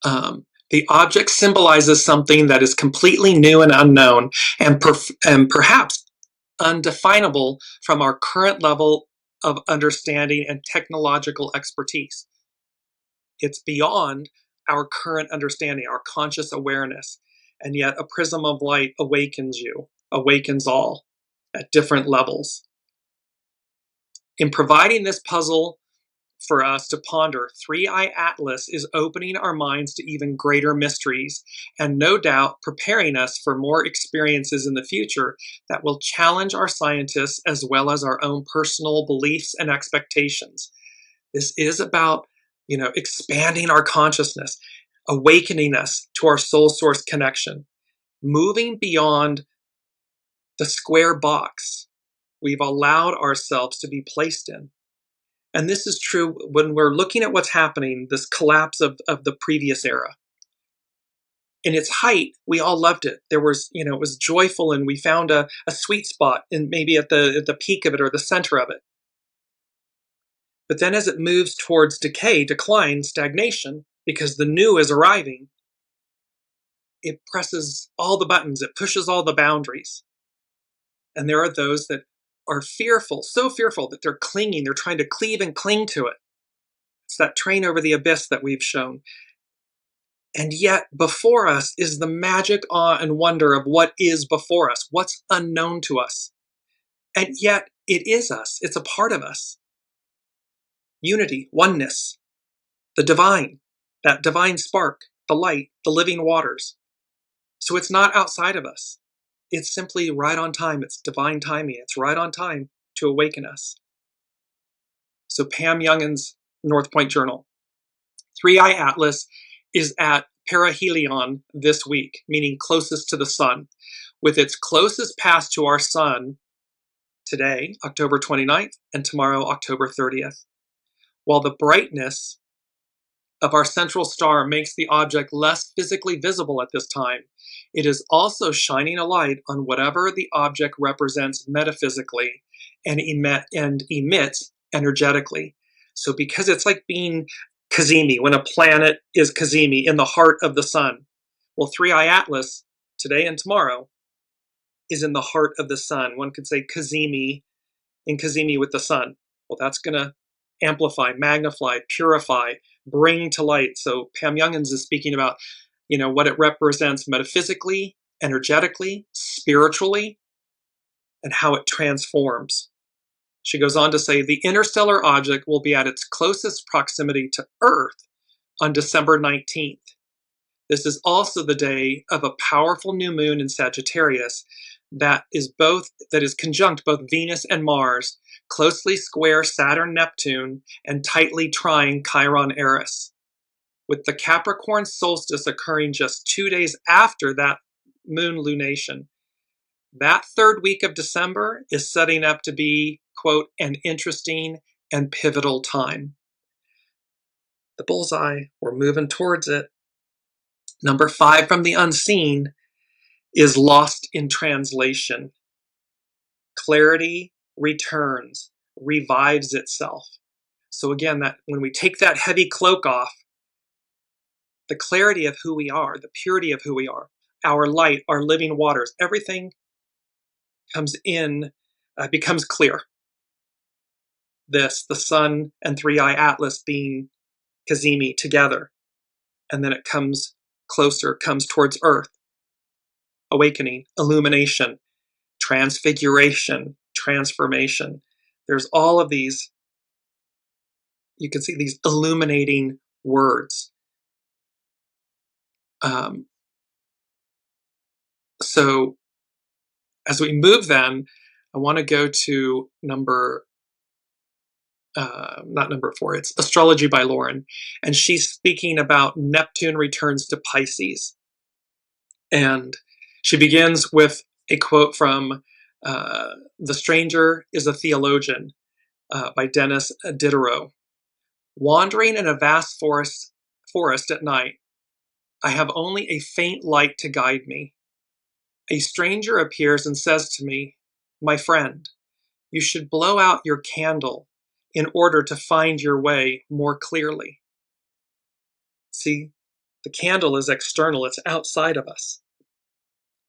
The object symbolizes something that is completely new and unknown, and perhaps undefinable from our current level of understanding and technological expertise. It's beyond our current understanding, our conscious awareness, and yet a prism of light awakens you, awakens all at different levels. In providing this puzzle for us to ponder, 3-Eye Atlas is opening our minds to even greater mysteries, and no doubt preparing us for more experiences in the future that will challenge our scientists as well as our own personal beliefs and expectations. This is about, expanding our consciousness, awakening us to our soul source connection, moving beyond the square box we've allowed ourselves to be placed in. And this is true when we're looking at what's happening, this collapse of the previous era. In its height, we all loved it. There was, it was joyful, and we found a sweet spot, and maybe at the peak of it or the center of it. But then as it moves towards decay, decline, stagnation, because the new is arriving, it presses all the buttons, it pushes all the boundaries. And there are those that are fearful, so fearful that they're clinging, they're trying to cleave and cling to it. It's that train over the abyss that we've shown. And yet before us is the magic, awe, and wonder of what is before us, what's unknown to us. And yet it is us. It's a part of us. Unity, oneness, the divine, that divine spark, the light, the living waters. So it's not outside of us. It's simply right on time. It's divine timing. It's right on time to awaken us. So Pam Youngin's North Point Journal. 3i Atlas is at perihelion this week, meaning closest to the sun, with its closest pass to our sun today, October 29th, and tomorrow, October 30th. While the brightness of our central star makes the object less physically visible at this time, it is also shining a light on whatever the object represents metaphysically and emits energetically. So because it's like being Cazimi, when a planet is Cazimi in the heart of the sun. Well, 3i Atlas, today and tomorrow, is in the heart of the sun. One could say Cazimi, in Cazimi with the sun. Well, that's going to amplify, magnify, purify, bring to light. So Pam Youngins is speaking about, what it represents metaphysically, energetically, spiritually, and how it transforms. She goes on to say, the interstellar object will be at its closest proximity to Earth on December 19th. This is also the day of a powerful new moon in Sagittarius that is conjunct both Venus and Mars, closely square Saturn, Neptune, and tightly trine Chiron, Eris. With the Capricorn solstice occurring just 2 days after that moon lunation. That third week of December is setting up to be, quote, an interesting and pivotal time. The bullseye, we're moving towards it. Number 5 from the unseen is lost in translation. Clarity returns, revives itself. So again, that when we take that heavy cloak off, the clarity of who we are, the purity of who we are, our light, our living waters, everything comes in, becomes clear. The sun and 3i Atlas being Cazimi together. And then it comes closer, comes towards Earth. Awakening, illumination, transfiguration, transformation. There's all of these, you can see these illuminating words. So as we move then, I want to go to not number 4, it's Astrology by Lauren. And she's speaking about Neptune returns to Pisces. And she begins with a quote from The Stranger is a Theologian by Dennis Diderot. Wandering in a vast forest at night, I have only a faint light to guide me. A stranger appears and says to me, my friend, you should blow out your candle in order to find your way more clearly. See, the candle is external, it's outside of us.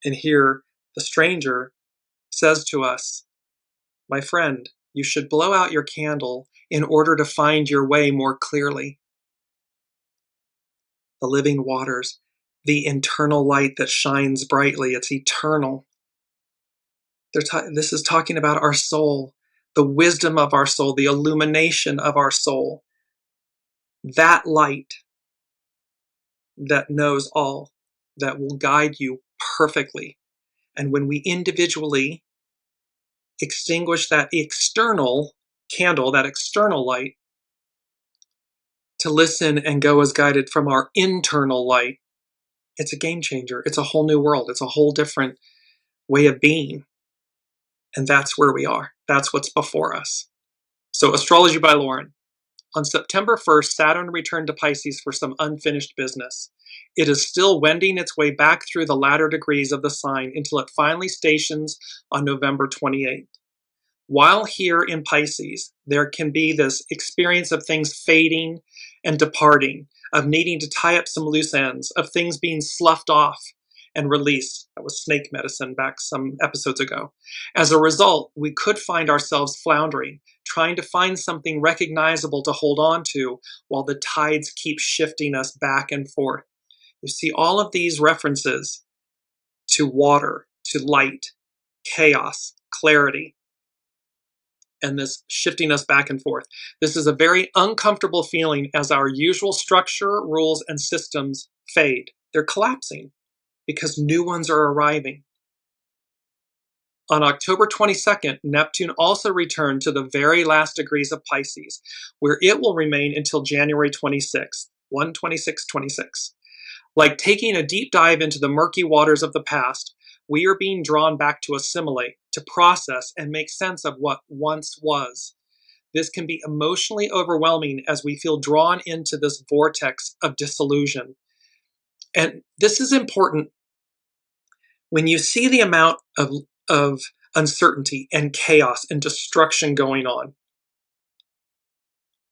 And here, the stranger says to us, my friend, you should blow out your candle in order to find your way more clearly. The living waters, the internal light that shines brightly, it's eternal. This is talking about our soul, the wisdom of our soul, the illumination of our soul. That light that knows all, that will guide you perfectly. And when we individually extinguish that external candle, that external light, to listen and go as guided from our internal light, it's a game changer. It's a whole new world. It's a whole different way of being. And that's where we are. That's what's before us. So Astrology by Lauren. On September 1st, Saturn returned to Pisces for some unfinished business. It is still wending its way back through the latter degrees of the sign until it finally stations on November 28th. While here in Pisces, there can be this experience of things fading and departing, of needing to tie up some loose ends, of things being sloughed off and released. That was snake medicine back some episodes ago. As a result, we could find ourselves floundering, trying to find something recognizable to hold on to while the tides keep shifting us back and forth. You see all of these references to water, to light, chaos, clarity. and this shifting us back and forth. This is a very uncomfortable feeling as our usual structure, rules, and systems fade. They're collapsing because new ones are arriving. On October 22nd, Neptune also returned to the very last degrees of Pisces, where it will remain until January 26th, 1/26/26. Like taking a deep dive into the murky waters of the past, we are being drawn back to assimilate, to process, and make sense of what once was. This can be emotionally overwhelming as we feel drawn into this vortex of disillusion. And this is important. When you see the amount of uncertainty and chaos and destruction going on,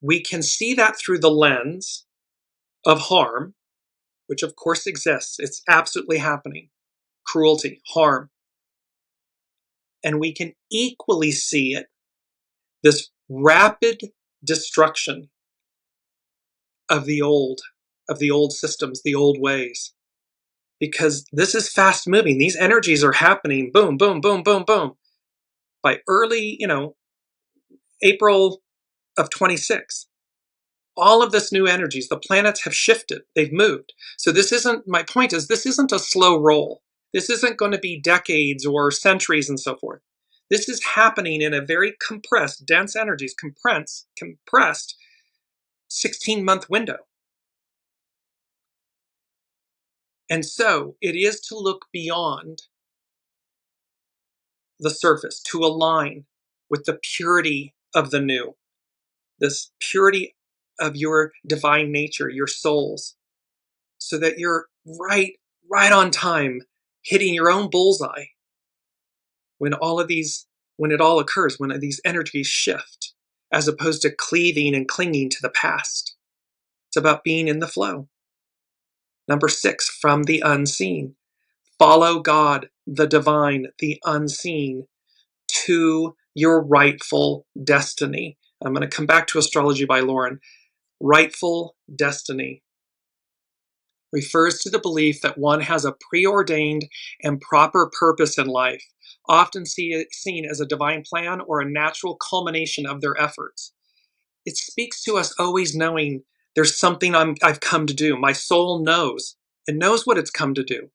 we can see that through the lens of harm, which of course exists. It's absolutely happening. Cruelty, harm. And we can equally see it, this rapid destruction of the old systems, the old ways. Because this is fast moving. These energies are happening, boom, boom, boom, boom, boom. By early, April of 26. All of this new energies, the planets have shifted, they've moved. So my point is, this isn't a slow roll. This isn't going to be decades or centuries and so forth. This is happening in a very compressed, dense energies, compressed 16-month window. And so it is to look beyond the surface, to align with the purity of the new, this purity of your divine nature, your souls, so that you're right on time, hitting your own bullseye when it all occurs, when these energies shift, as opposed to cleaving and clinging to the past. It's about being in the flow. Number 6, from the unseen. Follow God, the divine, the unseen, to your rightful destiny. I'm going to come back to Astrology by Lauren. Rightful destiny refers to the belief that one has a preordained and proper purpose in life, often seen as a divine plan or a natural culmination of their efforts. It speaks to us always knowing there's something I've come to do. My soul knows. It knows what it's come to do.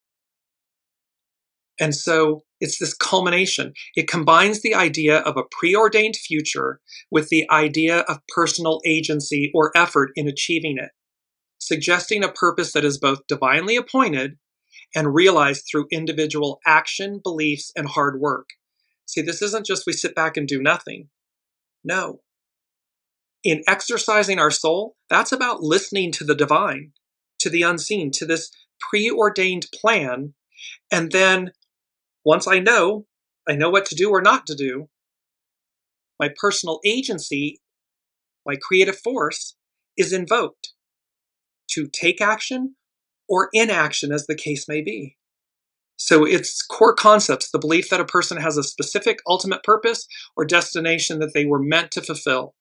And so it's this culmination. It combines the idea of a preordained future with the idea of personal agency or effort in achieving it, suggesting a purpose that is both divinely appointed and realized through individual action, beliefs, and hard work. See, this isn't just we sit back and do nothing. No. In exercising our soul, that's about listening to the divine, to the unseen, to this preordained plan. And then once I know what to do or not to do, my personal agency, my creative force, is invoked to take action or inaction, as the case may be. So it's core concepts, the belief that a person has a specific ultimate purpose or destination that they were meant to fulfill.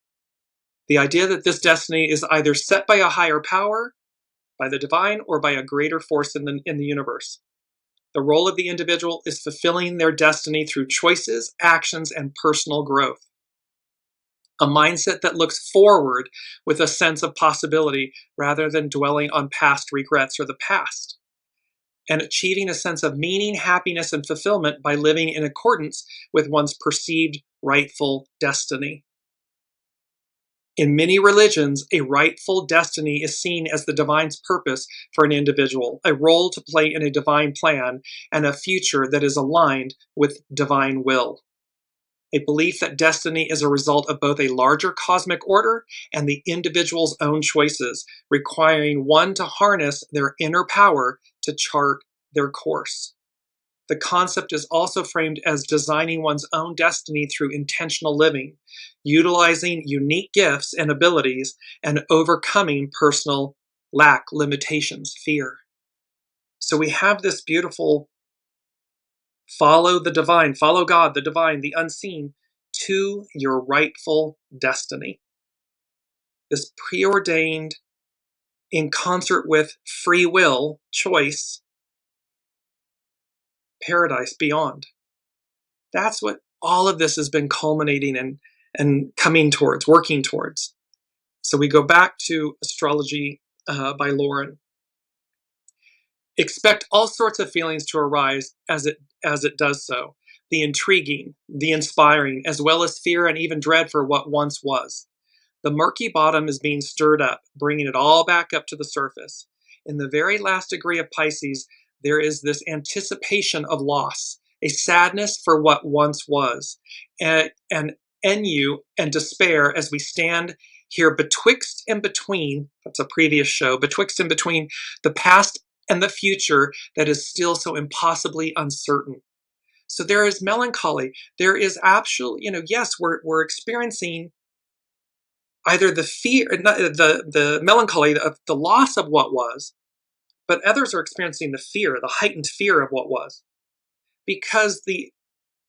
The idea that this destiny is either set by a higher power, by the divine, or by a greater force in the universe. The role of the individual is fulfilling their destiny through choices, actions, and personal growth. A mindset that looks forward with a sense of possibility rather than dwelling on past regrets or the past. And achieving a sense of meaning, happiness, and fulfillment by living in accordance with one's perceived rightful destiny. In many religions, a rightful destiny is seen as the divine's purpose for an individual, a role to play in a divine plan, and a future that is aligned with divine will. A belief that destiny is a result of both a larger cosmic order and the individual's own choices, requiring one to harness their inner power to chart their course. The concept is also framed as designing one's own destiny through intentional living, utilizing unique gifts and abilities, and overcoming personal lack, limitations, fear. So we have this beautiful follow the divine, follow God, the divine, the unseen, to your rightful destiny. This preordained, in concert with free will, choice, paradise beyond. That's what all of this has been culminating in and coming towards, working towards. So we go back to Astrology by Lauren. Expect all sorts of feelings to arise as it does so. The intriguing, the inspiring, as well as fear and even dread for what once was. The murky bottom is being stirred up, bringing it all back up to the surface. In the very last degree of Pisces, there is this anticipation of loss, a sadness for what once was, and ennui and despair as we stand here betwixt and between, that's a previous show, betwixt and between the past and the future that is still so impossibly uncertain. So there is melancholy. There is actual, yes, we're experiencing either the fear, the melancholy of the loss of what was, but others are experiencing the fear, the heightened fear of what was, because the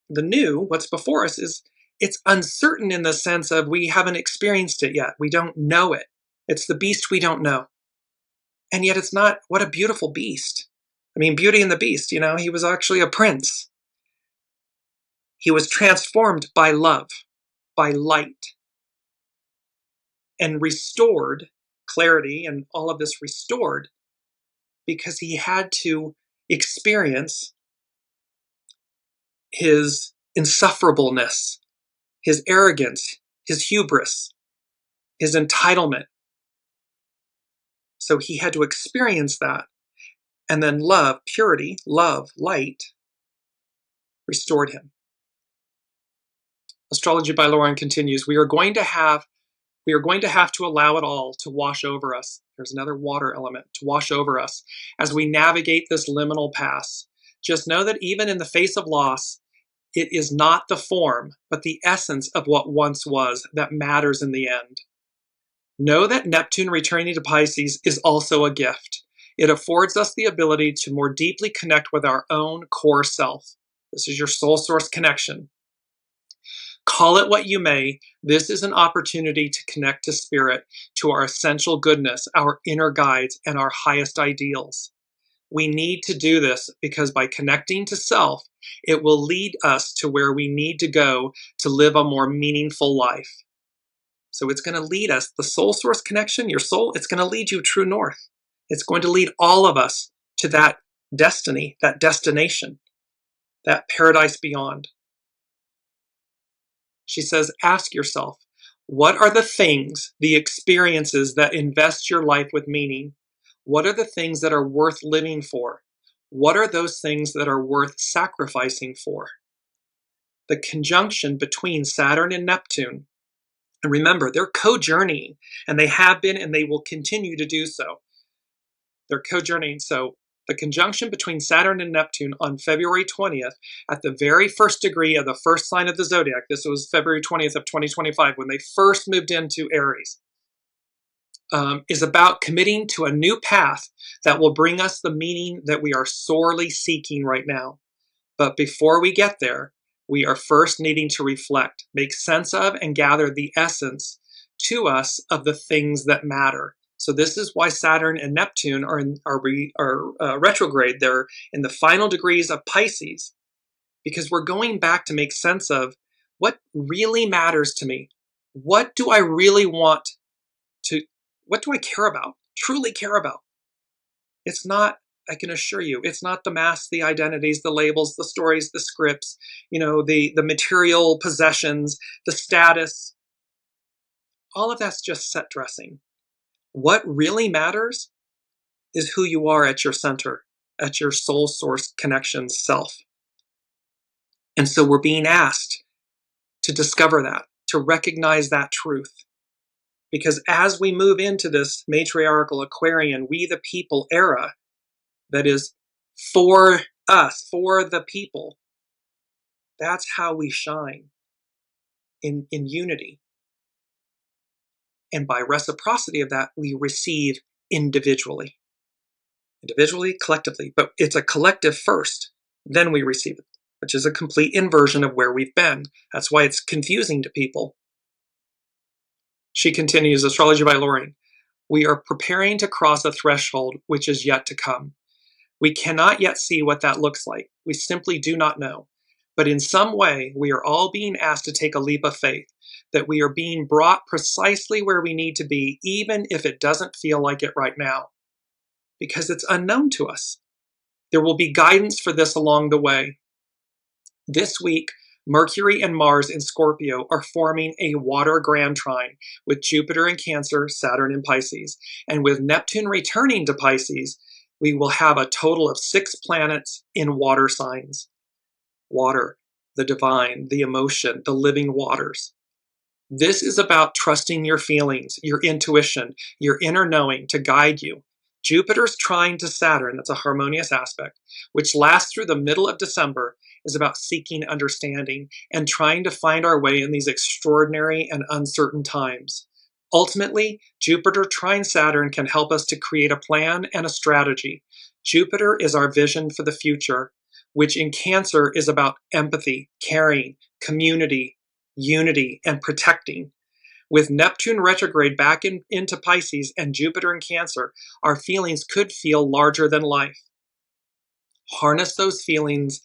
new, what's before us, it's uncertain in the sense of we haven't experienced it yet. We don't know it. It's the beast we don't know. And yet it's not, what a beautiful beast. I mean, Beauty and the Beast, he was actually a prince. He was transformed by love, by light, and restored, clarity and all of this restored, because he had to experience his insufferableness, his arrogance, his hubris, his entitlement. So he had to experience that. And then love, purity, love, light, restored him. Astrology by Lauren continues, we are going to have to allow it all to wash over us. There's another water element, to wash over us as we navigate this liminal pass. Just know that even in the face of loss, it is not the form, but the essence of what once was that matters in the end. Know that Neptune returning to Pisces is also a gift. It affords us the ability to more deeply connect with our own core self. This is your soul source connection. Call it what you may, this is an opportunity to connect to spirit, to our essential goodness, our inner guides, and our highest ideals. We need to do this because by connecting to self, it will lead us to where we need to go to live a more meaningful life. So it's going to lead us, the soul source connection, your soul, it's going to lead you true north. It's going to lead all of us to that destiny, that destination, that paradise beyond. She says, ask yourself, what are the things, the experiences that invest your life with meaning? What are the things that are worth living for? What are those things that are worth sacrificing for? The conjunction between Saturn and Neptune, and remember, they're co-journeying, and they have been and they will continue to do so. They're co-journeying. So the conjunction between Saturn and Neptune on February 20th, at the very first degree of the first sign of the zodiac, this was February 20th of 2025, when they first moved into Aries, is about committing to a new path that will bring us the meaning that we are sorely seeking right now. But before we get there, we are first needing to reflect, make sense of, and gather the essence to us of the things that matter. So this is why Saturn and Neptune are retrograde. They're in the final degrees of Pisces, because we're going back to make sense of what really matters to me. What do I really want to, what do I care about, truly care about? It's not, I can assure you, it's not the masks, the identities, the labels, the stories, the scripts, the material possessions, the status. All of that's just set dressing. What really matters is who you are at your center, at your soul source connection self. And so we're being asked to discover that, to recognize that truth. Because as we move into this matriarchal Aquarian, we the people era, that is for us, for the people, that's how we shine in unity. And by reciprocity of that, we receive individually, collectively, but it's a collective first, then we receive it, which is a complete inversion of where we've been. That's why it's confusing to people. She continues, Astrology by Lauren. We are preparing to cross a threshold which is yet to come. We cannot yet see what that looks like. We simply do not know. But in some way, we are all being asked to take a leap of faith, that we are being brought precisely where we need to be, even if it doesn't feel like it right now, because it's unknown to us. There will be guidance for this along the way. This week, Mercury and Mars in Scorpio are forming a water grand trine with Jupiter in Cancer, Saturn in Pisces. And with Neptune returning to Pisces, we will have a total of 6 planets in water signs. Water, the divine, the emotion, the living waters. This is about trusting your feelings, your intuition, your inner knowing to guide you. Jupiter's trine to Saturn, that's a harmonious aspect, which lasts through the middle of December, is about seeking understanding and trying to find our way in these extraordinary and uncertain times. Ultimately, Jupiter trine Saturn can help us to create a plan and a strategy. Jupiter is our vision for the future, which in Cancer is about empathy, caring, community, unity, and protecting. With Neptune retrograde back into Pisces and Jupiter in Cancer, our feelings could feel larger than life. Harness those feelings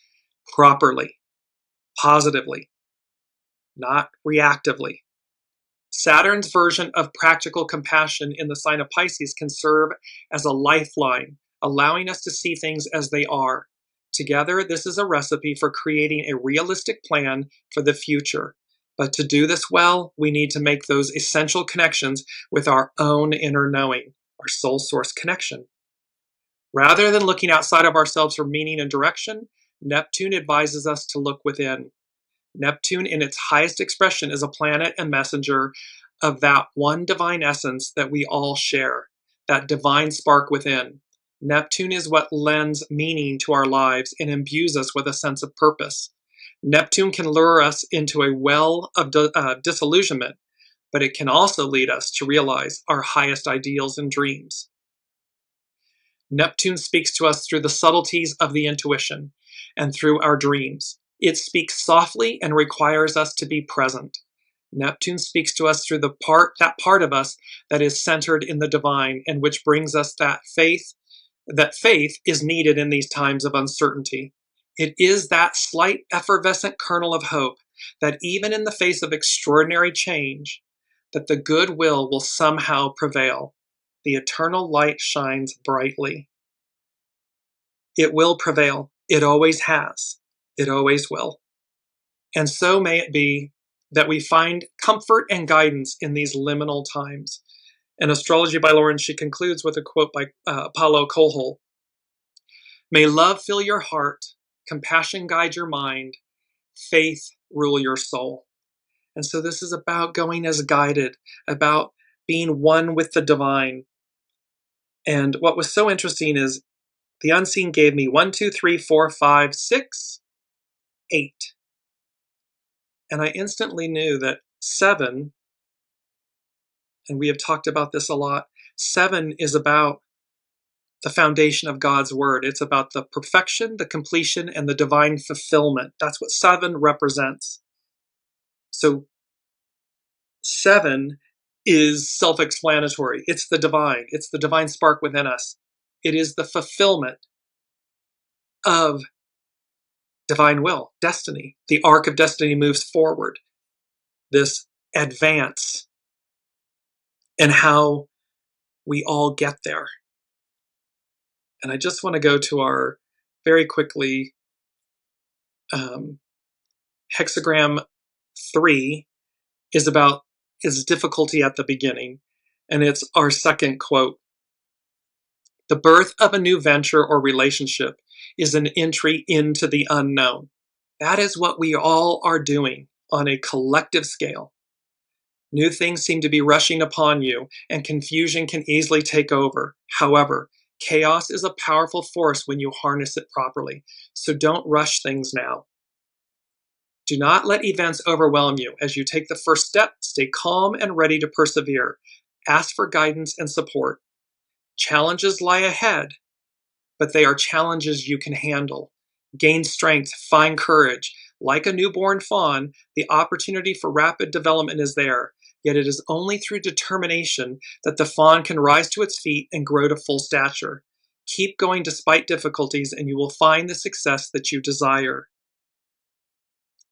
properly, positively, not reactively. Saturn's version of practical compassion in the sign of Pisces can serve as a lifeline, allowing us to see things as they are. Together, this is a recipe for creating a realistic plan for the future. But to do this well, we need to make those essential connections with our own inner knowing, our soul source connection. Rather than looking outside of ourselves for meaning and direction, Neptune advises us to look within. Neptune, in its highest expression, is a planet and messenger of that one divine essence that we all share, that divine spark within. Neptune is what lends meaning to our lives and imbues us with a sense of purpose. Neptune can lure us into a well of disillusionment, but it can also lead us to realize our highest ideals and dreams. Neptune speaks to us through the subtleties of the intuition and through our dreams. It speaks softly and requires us to be present. Neptune speaks to us through that part of us that is centered in the divine, and which brings us that faith is needed in these times of uncertainty. It is that slight effervescent kernel of hope that even in the face of extraordinary change, that the good will somehow prevail. The eternal light shines brightly. It will prevail. It always has. It always will. And so may it be that we find comfort and guidance in these liminal times. In Astrology by Lauren, she concludes with a quote by Paulo Coelho. May love fill your heart, compassion guide your mind, faith rule your soul. And so this is about going as guided, about being one with the divine. And what was so interesting is the unseen gave me 1, 2, 3, 4, 5, 6, 8. And I instantly knew that 7, and we have talked about this a lot, 7 is about the foundation of God's word. It's about the perfection, the completion, and the divine fulfillment. That's what 7 represents. So 7 is self-explanatory. It's the divine. It's the divine spark within us. It is the fulfillment of divine will, destiny. The arc of destiny moves forward. This advance and how we all get there. And I just want to go to our, very quickly, hexagram 3 is difficulty at the beginning. And it's our second quote. The birth of a new venture or relationship is an entry into the unknown. That is what we all are doing on a collective scale. New things seem to be rushing upon you, and confusion can easily take over. However, chaos is a powerful force when you harness it properly, so don't rush things now. Do not let events overwhelm you. As you take the first step, stay calm and ready to persevere. Ask for guidance and support. Challenges lie ahead, but they are challenges you can handle. Gain strength, find courage. Like a newborn fawn, the opportunity for rapid development is there, yet it is only through determination that the fawn can rise to its feet and grow to full stature. Keep going despite difficulties, and you will find the success that you desire.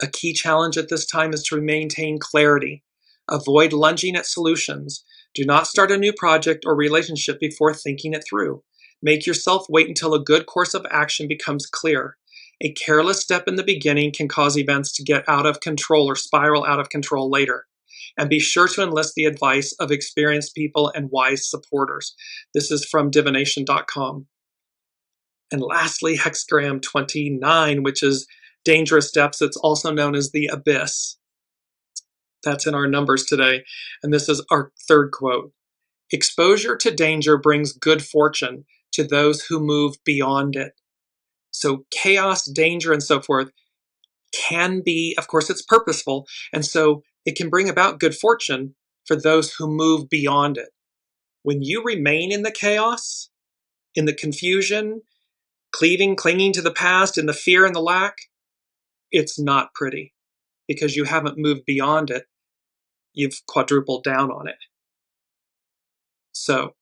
A key challenge at this time is to maintain clarity. Avoid lunging at solutions. Do not start a new project or relationship before thinking it through. Make yourself wait until a good course of action becomes clear. A careless step in the beginning can cause events to get out of control or spiral out of control later. And be sure to enlist the advice of experienced people and wise supporters. This is from divination.com. And lastly, hexagram 29, which is dangerous depths. It's also known as the abyss. That's in our numbers today. And this is our third quote. Exposure to danger brings good fortune to those who move beyond it. So chaos, danger, and so forth can be, of course, it's purposeful. And so it can bring about good fortune for those who move beyond it. When you remain in the chaos, in the confusion, clinging to the past, in the fear and the lack, it's not pretty because you haven't moved beyond it. You've quadrupled down on it. So,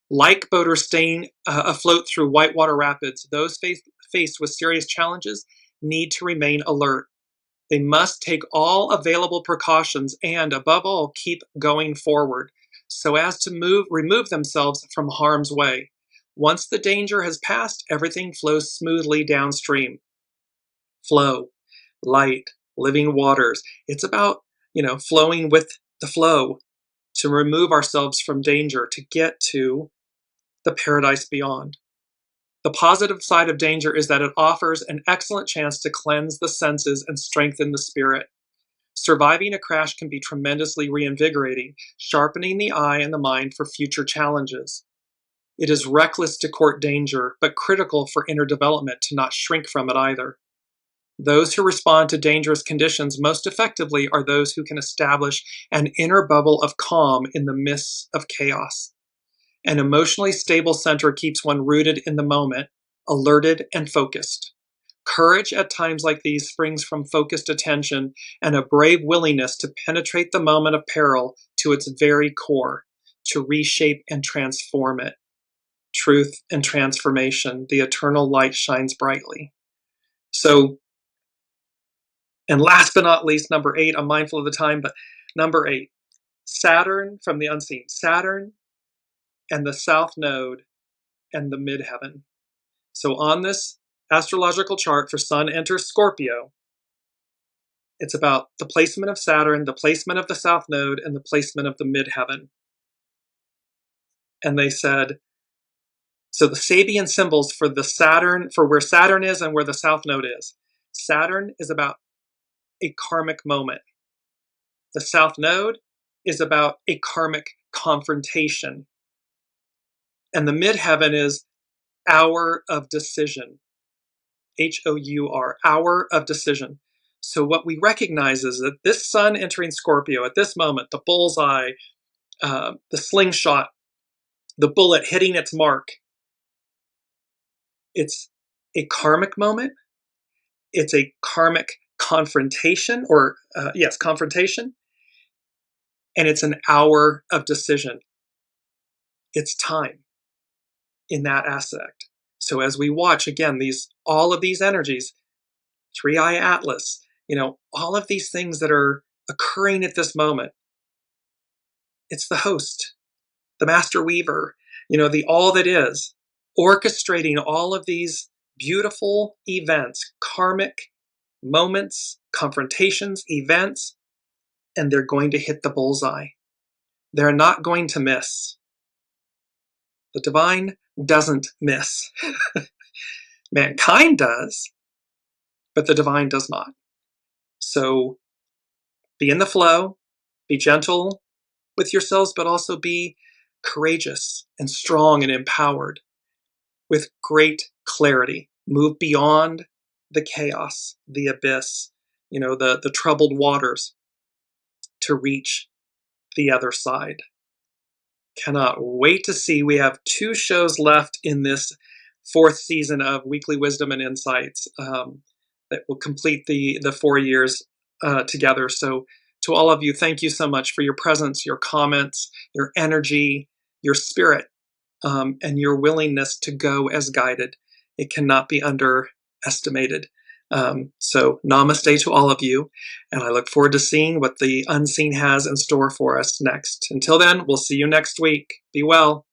like boaters staying afloat through whitewater rapids, those faced with serious challenges need to remain alert. They must take all available precautions and, above all, keep going forward so as to remove themselves from harm's way. Once the danger has passed, everything flows smoothly downstream. Flow, light, living waters. It's about, flowing with the flow to remove ourselves from danger, to get to the paradise beyond. The positive side of danger is that it offers an excellent chance to cleanse the senses and strengthen the spirit. Surviving a crash can be tremendously reinvigorating, sharpening the eye and the mind for future challenges. It is reckless to court danger, but critical for inner development to not shrink from it either. Those who respond to dangerous conditions most effectively are those who can establish an inner bubble of calm in the midst of chaos. An emotionally stable center keeps one rooted in the moment, alerted and focused. Courage at times like these springs from focused attention and a brave willingness to penetrate the moment of peril to its very core, to reshape and transform it. Truth and transformation, the eternal light shines brightly. So, and last but not least, number 8, I'm mindful of the time, but number 8, Saturn from the unseen. Saturn and the South Node and the Midheaven. So on this astrological chart for Sun enters Scorpio, it's about the placement of Saturn, the placement of the South Node, and the placement of the Midheaven. And they said, so the Sabian symbols for the Saturn, for where Saturn is and where the South Node is. Saturn is about a karmic moment. The South Node is about a karmic confrontation. And the Midheaven is hour of decision. H-O-U-R, hour of decision. So what we recognize is that this Sun entering Scorpio at this moment, the bullseye, the slingshot, the bullet hitting its mark, it's a karmic moment. It's a karmic confrontation, confrontation. And it's an hour of decision. It's time in that aspect. So as we watch, again, all of these energies, three-eye atlas, all of these things that are occurring at this moment, it's the host, the master weaver, the all that is, orchestrating all of these beautiful events, karmic moments, confrontations, events, and they're going to hit the bullseye. They're not going to miss. The divine doesn't miss. Mankind does, but the divine does not. So be in the flow, be gentle with yourselves, but also be courageous and strong and empowered with great clarity. Move beyond the chaos, the abyss, the troubled waters to reach the other side. Cannot wait to see. We have 2 shows left in this 4th season of Weekly Wisdom and Insights that will complete the 4 years together. So to all of you, thank you so much for your presence, your comments, your energy, your spirit, and your willingness to go as guided. It cannot be underestimated. So namaste to all of you, and I look forward to seeing what the unseen has in store for us next. Until then, we'll see you next week. Be well.